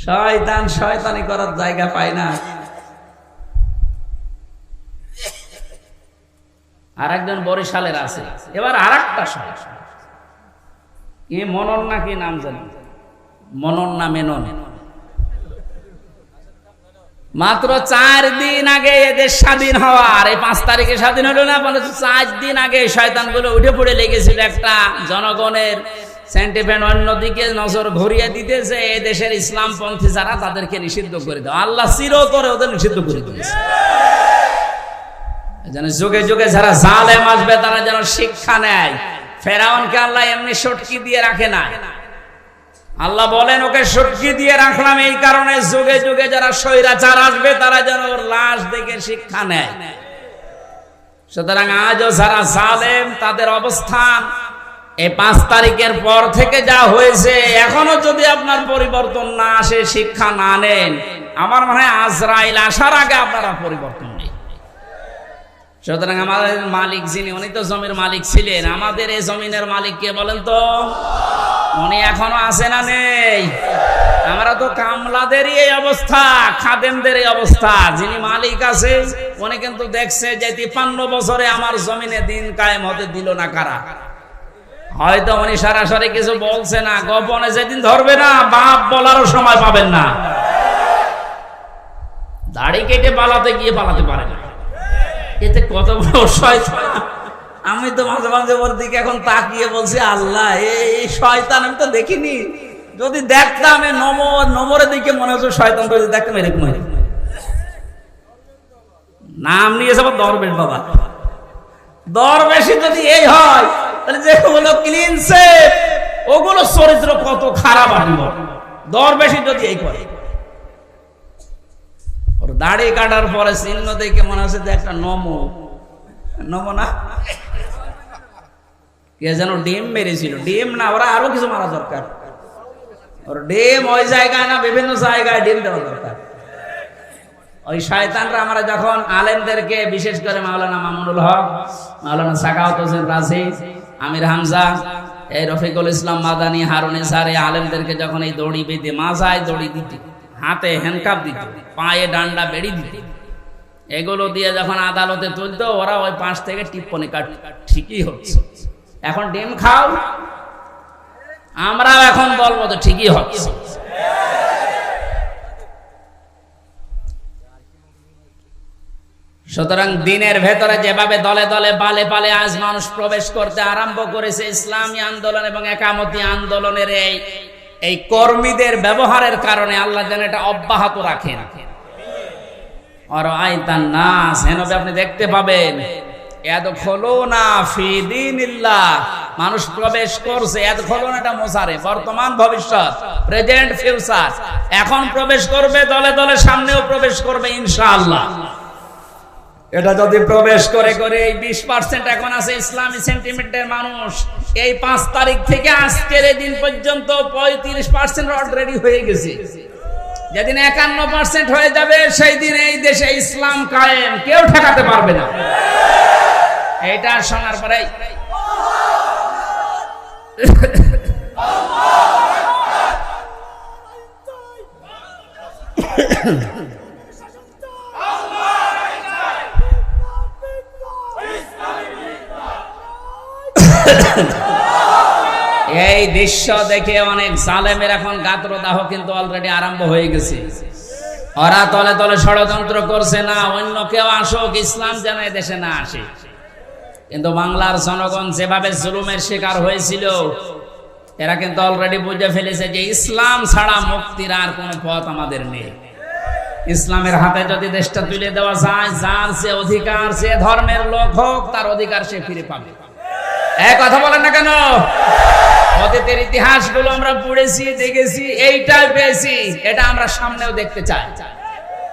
শয়তান শয়তানি করার জায়গা পায় না। আর একজন বরিশালের আছে, এবার আর একটা সমস্যা, কি মনন না কি নাম জানি, মনন না মেনন, মাত্র 4 দিন আগে এদের স্বাধীন হওয়ার, এই 5 তারিখে স্বাধীন হলো না, 4 দিন আগে শয়তানগুলো উঠে পড়ে লেগেছিল একটা জনগণের সেন্টিমেন্ট অন্যদিকে নজর ঘুরিয়ে দিতেছে, এই দেশের ইসলামপন্থী যারা তাদেরকে নিষিদ্ধ করে দাও। আল্লাহ চিরতরে ওদের নিষিদ্ধ করে দিয়েছে, যেন যুগে যুগে যারা জালেম আসবে তারা যেন শিক্ষা নেয়। ফেরাউনকে আল্লাহ এমনি সটকি দিয়ে রাখে না, আল্লাহ বলেন ওকে সটকি দিয়ে রাখলাম এই কারণে যুগে যুগে যারা স্বৈরাচার আসবে তারা যেন ওর লাশ দেখে শিক্ষা নেয়। সুতরাং আজও যারা জালেম তাদের অবস্থান এই 5 তারিখের পর থেকে যা হয়েছে, এখনো যদি আপনার পরিবর্তন না আসে, শিক্ষা না নেন, আমার মনে হয় আজরাইল আসার আগে আপনারা পরিবর্তন নেই। সুতরাং আমাদের মালিক যিনি, উনি তো জমির মালিক ছিলেন, আমাদের এই জমিনের মালিক কে বলেন তো? উনি এখনো আছে না নেই? আমরা তো কামলাদেরই এই অবস্থা, খাদেমদের এই অবস্থা। যিনি মালিক আছে উনি কিন্তু দেখছে যে 53 বছরে আমার জমিনে দিন কায়েম হতে দিল না কারা। হয়তো উনি সরাসরি কিছু বলছে না, গোপনে যেদিন ধরবে না বাপ বলারও সময় পাবেন না। দাড়ি কেটে পালাতে গিয়ে পালাতে পারে না, এতে কত বড় শয়তান। আমি তো মাঝে মাঝে ওর দিকে এখন তাকিয়ে বলছি, আল্লাহ এই শয়তান আমি তো দেখিনি, যদি দেখতাম এই নমরের দিকে মনে হচ্ছে শয়তান, যদি দেখতাম এরকম নাম নিয়ে যাবো দরবেশ বাবা। দরবেশি যদি এই হয় তাহলে যেগুলো ক্লিন সেভ ওগুলো চরিত্র কত খারাপ আসবে। দরবেশি যদি এই করে, ওর দাড়ি কাটার পরে চিহ্ন দেখে মনে হচ্ছে যে একটা নমো না, কে যেন ডিম মেরেছিল, ডিম না, ওরা আরো কিছু মারা দরকার। ওর ডিম ওই জায়গায় না, বিভিন্ন জায়গায় ডিম দেওয়া দরকার। ওই শয়তানরা আমরা যখন আলেমদেরকে, বিশেষ করে মাওলানা মামুনুল হক, মাওলানা সাখাওয়াত হোসেন রাজি, আমির হামজা, এই রফিকুল ইসলাম মাদানী, হারুনি স্যার, এই আলেমদেরকে যখন এই দড়ি বেঁধে, মাজায় দড়ি দিতে, হাতে হ্যান্ডকাপ দিত, পায়ে ডান্ডা বেড়ি দিত, এগুলো দিয়ে যখন আদালতে তুলতো, ওরা ওই পাশ থেকে টিপ্পনি কাট, ঠিকই হচ্ছে, এখন ডিম খাও, আমরাও এখন বলবো তো ঠিকই হচ্ছে। সুতরাং দিনের ভেতরে যেভাবে দলে দলে পালে পালে আজ মানুষ প্রবেশ করতে আরম্ভ করেছে, ইসলামী আন্দোলন এবং একামতি আন্দোলনের এই কর্মীদের ব্যবহারের কারণে আল্লাহ যেন এটা অব্যাহত রাখেন। আর আইতান নাস, হেনবে আপনি দেখতে পাবেন ইয়াদখুলুনা ফি দীনিল্লাহ, মানুষ প্রবেশ করছে। ইয়াদখুলুনাটা মুসারে, বর্তমান ভবিষ্যৎ, প্রেজেন্ট ফিউচার, এখন প্রবেশ করবে, দলে দলে সামনেও প্রবেশ করবে ইনশাআল্লাহ। এটা যদি প্রবেশ করে করে এই 20% এখন আছে ইসলামী সেন্টিমেন্টের মানুষ, এই 5 তারিখ থেকে আজকের এই দিন পর্যন্ত 35% অলরেডি হয়ে গেছে। যেদিন 51% হয়ে যাবে সেই দিন এই দেশে ইসলাম কায়েম, কেউ ঠেকাতে পারবে না। এটা শোনার পরে এই দৃশ্য দেখে অনেক জালেমের এখন গাত্রদাহ কিন্তু অলরেডি আরম্ভ হয়ে গেছে। ওরা তলে তলে ষড়যন্ত্র করছে, না অন্য কেউ আসুক, ইসলাম যেন দেশে না আসে। কিন্তু বাংলার জনগণ যেভাবে জুলুমের শিকার হয়েছিল, এরা কিন্তু অলরেডি বুঝে ফেলেছে যে ইসলাম ছাড়া মুক্তির আর কোনো পথ আমাদের নেই। ইসলামের হাতে যদি দেশটা তুলে দেওয়া যায়, যার যে অধিকার, যে ধর্মের লোক হোক, তার অধিকার সে ফিরে পাবে। এক কথা বলেন না কেন? অতীতের ইতিহাসগুলো আমরা পড়েছি, দেখেছি, এইটাই পেয়েছি, এটা আমরা সামনেও দেখতে চাই।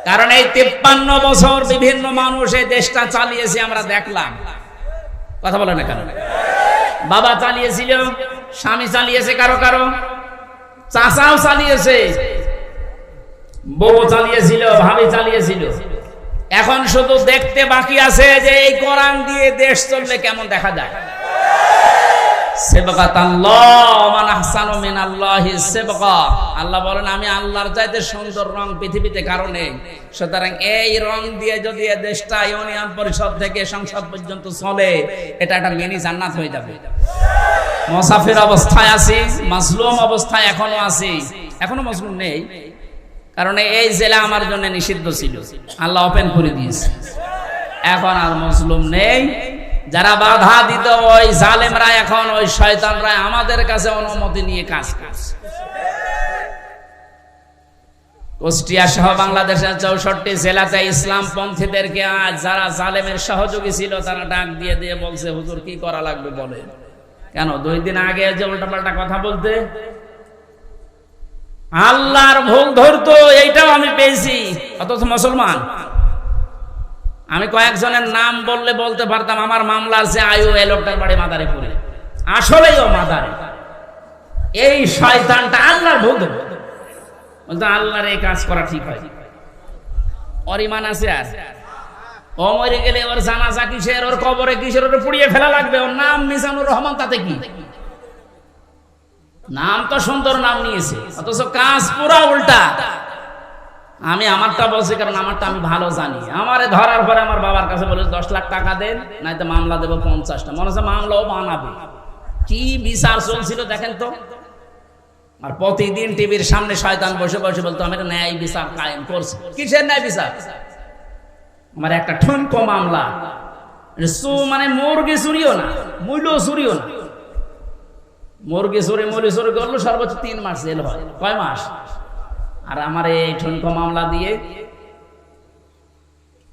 কারণ এই 53 বছর বিভিন্ন মানুষ এই দেশটা চালিয়েছে, আমরা দেখলাম। কথা বলেন না কেন? বাবা চালিয়েছিল, স্বামী চালিয়েছে, কারো কারো চাচাও চালিয়েছে, বউ চালিয়েছিল, ভাবি চালিয়েছিল। এখন শুধু দেখতে বাকি আছে যে এই কোরআন দিয়ে দেশ চললে কেমন দেখা যায়। আল্লাহ বলেন আমি আল্লাহর চাইতে সুন্দর রং পৃথিবীতে কারণে, সুতরাং এই রং দিয়ে যদি দেশটা ইউনিয়ন পরিষদ থেকে সংসদ পর্যন্ত চলে, এটা একটা মিনি জান্নাত হয়ে যাবে। মুসাফির অবস্থায় আছি, মাজলুম অবস্থায় এখনো আছি, এখনো মাজলুম নেই, কারণ এই জেলা আমার জন্য নিষিদ্ধ ছিল, আল্লাহ ওপেন করে দিয়েছে, এখন আর মাজলুম নেই। যারা বাধা দিত ওই জালেমরা, এখন ওই শয়তানরা আমাদের কাছে অনুমতি নিয়ে কাজ করছে। কুষ্টিয়া সহ বাংলাদেশের 64 জেলাতে ইসলাম পন্থীদেরকে আজ যারা জালেমের সহযোগী ছিল তারা ডাক দিয়ে দিয়ে বলছে হুজুর কি করা লাগবে বলে। কেন 2 দিন আগে যে উল্টাপাল্টা কথা বলতে আল্লাহর ভুল ধরতো, এইটাও আমি পেয়েছি, অথচ মুসলমান। আমি কয়েকজনের নাম বললে বলতে পারতাম, আমার মামলা আছে আয়ু এই লোকটার বাড়ি মাদারীপুরে, আসলেই ও মাদারে। এই শয়তানটা আল্লাহর ভুল ধরতো, বলতো আল্লাহর এই কাজ করা ঠিক হয়, ওর ঈমান আছে, আর ও মরে গেলে ওর জানাজা কিসের, ওর কবরে কিসের, ওর পুড়িয়ে ফেলা লাগবে, ওর নাম মিজানুর রহমান, তাতে কি? নাম তো সুন্দর নাম নিয়েছে, অথচ কাজ পুরা উল্টা। আমি আমারটা বলছি কারণ আমারটা আমি ভালো জানি। আমারে ধরার পরে আমার বাবার কাছে বলে 10 লাখ টাকা দেন, নয়তো মামলা দেবো 50টা। মনে হচ্ছে মামলাও বানাবে। কি বিচার চলছিল দেখেন তো। আর প্রতিদিন টিভির সামনে শয়তান বসে বসে বলতো আমি একটা ন্যায় বিচার কায়েম করছি। কিসের ন্যায় বিচার? আমার একটা ঠুনকো মামলা, মানে মুরগি চুরিও না, মূল্য চুরিও না, মুরগি চুরি মুরগি চুরি করলো সর্বোচ্চ 3 মাস জেল হয়। কয় মাস? আর আমার এই ঠুনকো মামলা দিয়ে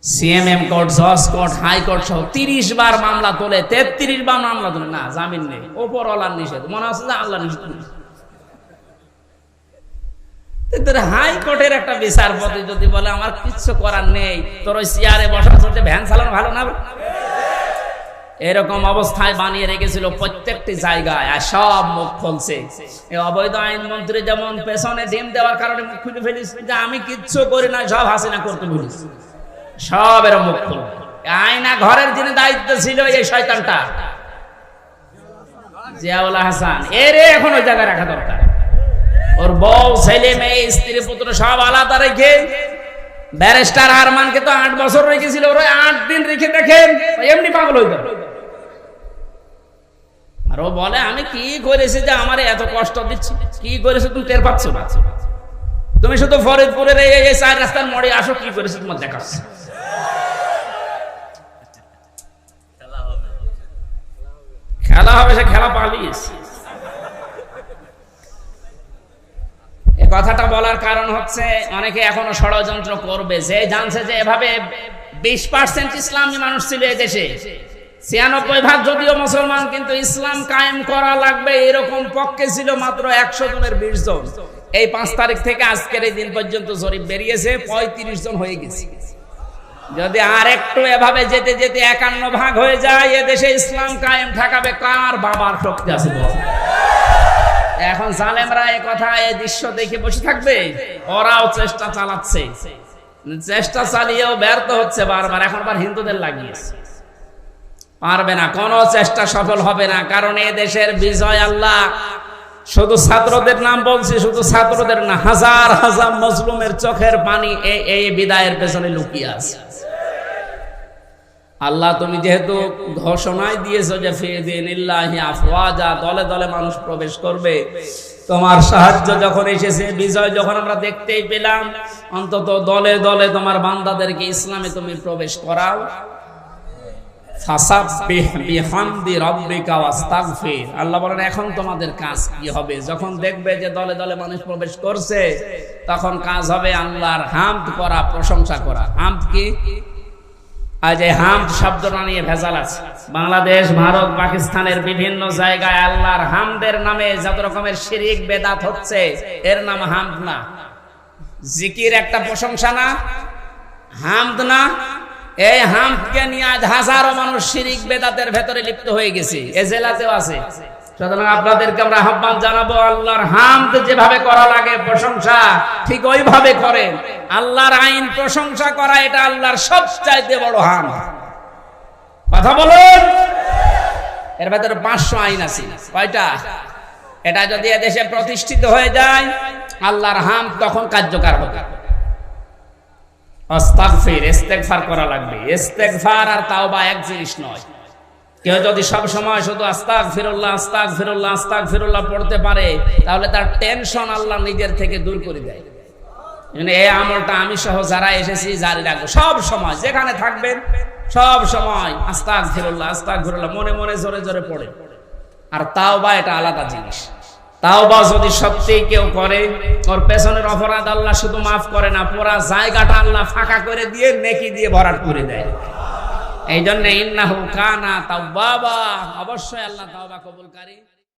সিএমএম কোর্ট, জজ কোর্ট, হাইকোর্ট সহ 30 বার মামলা তোলে, 33 বার মামলা তোলে, না জামিন নেই, ওপরওয়ালার নিষেধ। মনে হচ্ছে যে আল্লাহ নিষেধ। হাইকোর্টের একটা বিচারপতি যদি বলে আমার কিচ্ছু করার নেই, তোর ওই চেয়ারে বসা চলছে, ভ্যান চালানো ভালো না, এরকম অবস্থায় বানিয়ে রেখেছিল প্রত্যেকটি জায়গায়, আর সব মুখ খুলছে। অবৈধ আইন মন্ত্রী যেমন পেছনে ডিম দেওয়ার কারণে মুখ খুলে ফেলিস যে আমি কিচ্ছু করি না, সব হাসিনা করতে বলিস, সব এর মুখ খুল। আয়না ঘরের যিনি দায়িত্ব ছিল এই শয়তানটা জিয়াউল হাসান, এর এখন ওই জায়গায় রাখা দরকার। ওর বউ, ছেলে, মেয়ে, স্ত্রী, পুত্র সব আলাদা রেখে, ব্যারিস্টার আরমানকে তো 8 বছর রেখেছিল, ওরা 8 দিন রেখে দেখেন এমনি পাগল হয়ে যাবে। আর ও বলে আমি কি করেছি যে আমার এত কষ্ট দিচ্ছি, কি করেছো তুমি টের পাচ্ছ না, তুমি শুধু ফরিদপুরের এই 4 রাস্তার মোড়ে আসো, কি করেছো তোমার দেখাচ্ছ। খেলা হবে, সে খেলা পালিয়েছে। এই কথাটা বলার কারণ হচ্ছে অনেকে এখনো ষড়যন্ত্র করবে, যে জানছে যে এভাবে 20% ইসলামী মানুষ ছিল এই দেশে, 96% যদিও মুসলমান, কিন্তু ইসলাম কায়েম করা লাগবে এরকম পক্ষে ছিল মাত্র 100 জনের 20 জন। এই 5 তারিখ থেকে আজকের এই দিন পর্যন্ত জরিপ বেরিয়েছে 35 জন হয়ে গেছে। যদি আর একটু এভাবে যেতে যেতে 51 ভাগ হয়ে যায়, এ দেশে ইসলাম কায়েম ঠেকাবে কার বাবার শক্তি আছে? এখন জালেমরা এই কথা, এই দৃশ্য দেখে বসে থাকবে? ওরাও চেষ্টা চালাচ্ছে, চেষ্টা চালিয়েও ব্যর্থ হচ্ছে বারবার। এখন আবার হিন্দুদের লাগিয়েছে, পারবে না, কোনো চেষ্টা সফল হবে না, কারণ এ দেশের বিজয় আল্লাহ। শুধু ছাত্রদের নাম বলছি, শুধু ছাত্রদের না, হাজার হাজার মজলুমের চোখের পানি এই বিদায়ের পেছনে লুকিয়ে আছে। আল্লাহ তুমি যেহেতু ঘোষণায় দিয়েছো যে ফি দীনিল্লাহি আফওয়াজা, দলে দলে মানুষ প্রবেশ করবে, তোমার সাহায্য যখন এসেছে, বিজয় যখন আমরা দেখতেই পেলাম, অন্তত দলে দলে তোমার বান্দাদেরকে ইসলামে তুমি প্রবেশ করাও। ফাসাব্বিহ বিহামদি রাব্বিকা ওয়াস্তাগফির। আল্লাহ বলেন এখন তোমাদের কাজ কি হবে? যখন দেখবে যে দলে দলে মানুষ প্রবেশ করছে, তখন কাজ হবে আল্লাহর হামদ করা, প্রশংসা করা। হামদ কি? আজ এই হামদ শব্দটা নিয়ে ভেজাল আছে। বাংলাদেশ, ভারত, পাকিস্তানের বিভিন্ন জায়গায় আল্লাহর হামদের নামে যত রকমের শিরক বেদাত হচ্ছে, এর নাম হামদ না। জিকির একটা প্রশংসা না? হামদ না? এই হামকে নিয়ে আজ হাজারো মানুষ শিরিক বেদাতের ভেতরে লিপ্ত হয়ে গেছে, এ জেলাতেও আছে। সুতরাং আপনাদেরকে আমরা আহ্বান জানাবো, আল্লাহর হামদ যেভাবে করা লাগে প্রশংসা ঠিক ওইভাবে করেন। আল্লাহর আইন প্রশংসা করা এটা আল্লাহর সবচাইতে বড় হামদ। কথা বলুন। এর ভেতরে 500 আইন আছে। কয়টা? এটা যদি এদেশে প্রতিষ্ঠিত হয়ে যায় আল্লাহর হামদ তখন কার্যকর হবে। আস্তাগফির, ইস্তেগফার করা লাগবে। ইস্তেগফার আর তাওবা এক জিনিস নয়। কেউ যদি সব সময় শুধু আস্তাগফিরুল্লাহ আস্তাগফিরুল্লাহ আস্তাগফিরুল্লাহ পড়তে পারে তাহলে তার টেনশন আল্লাহ নিজের থেকে দূর করে দেয়। এই আমলটা আমি সহ যারা এসেছি জারি রাখবো, সব সময় যেখানে থাকবেন সব সময় আস্তাগফিরুল্লাহ আস্তাগফিরুল্লাহ মনে মনে জোরে জোরে পড়ে। আর তাওবা এটা আলাদা জিনিস। তাওবা যদি সত্যিই কেউ করে, ওর পেছনের অপরাধ আল্লাহ শুধু মাফ করে না, পুরা জায়গাটা আল্লাহ ফাঁকা করে দিয়ে নেকি দিয়ে ভরাট করে দেয়। এই জন্য ইন্নাহু কানা তাওয়াবা, অবশ্যই আল্লাহ তাওবা কবুলকারী।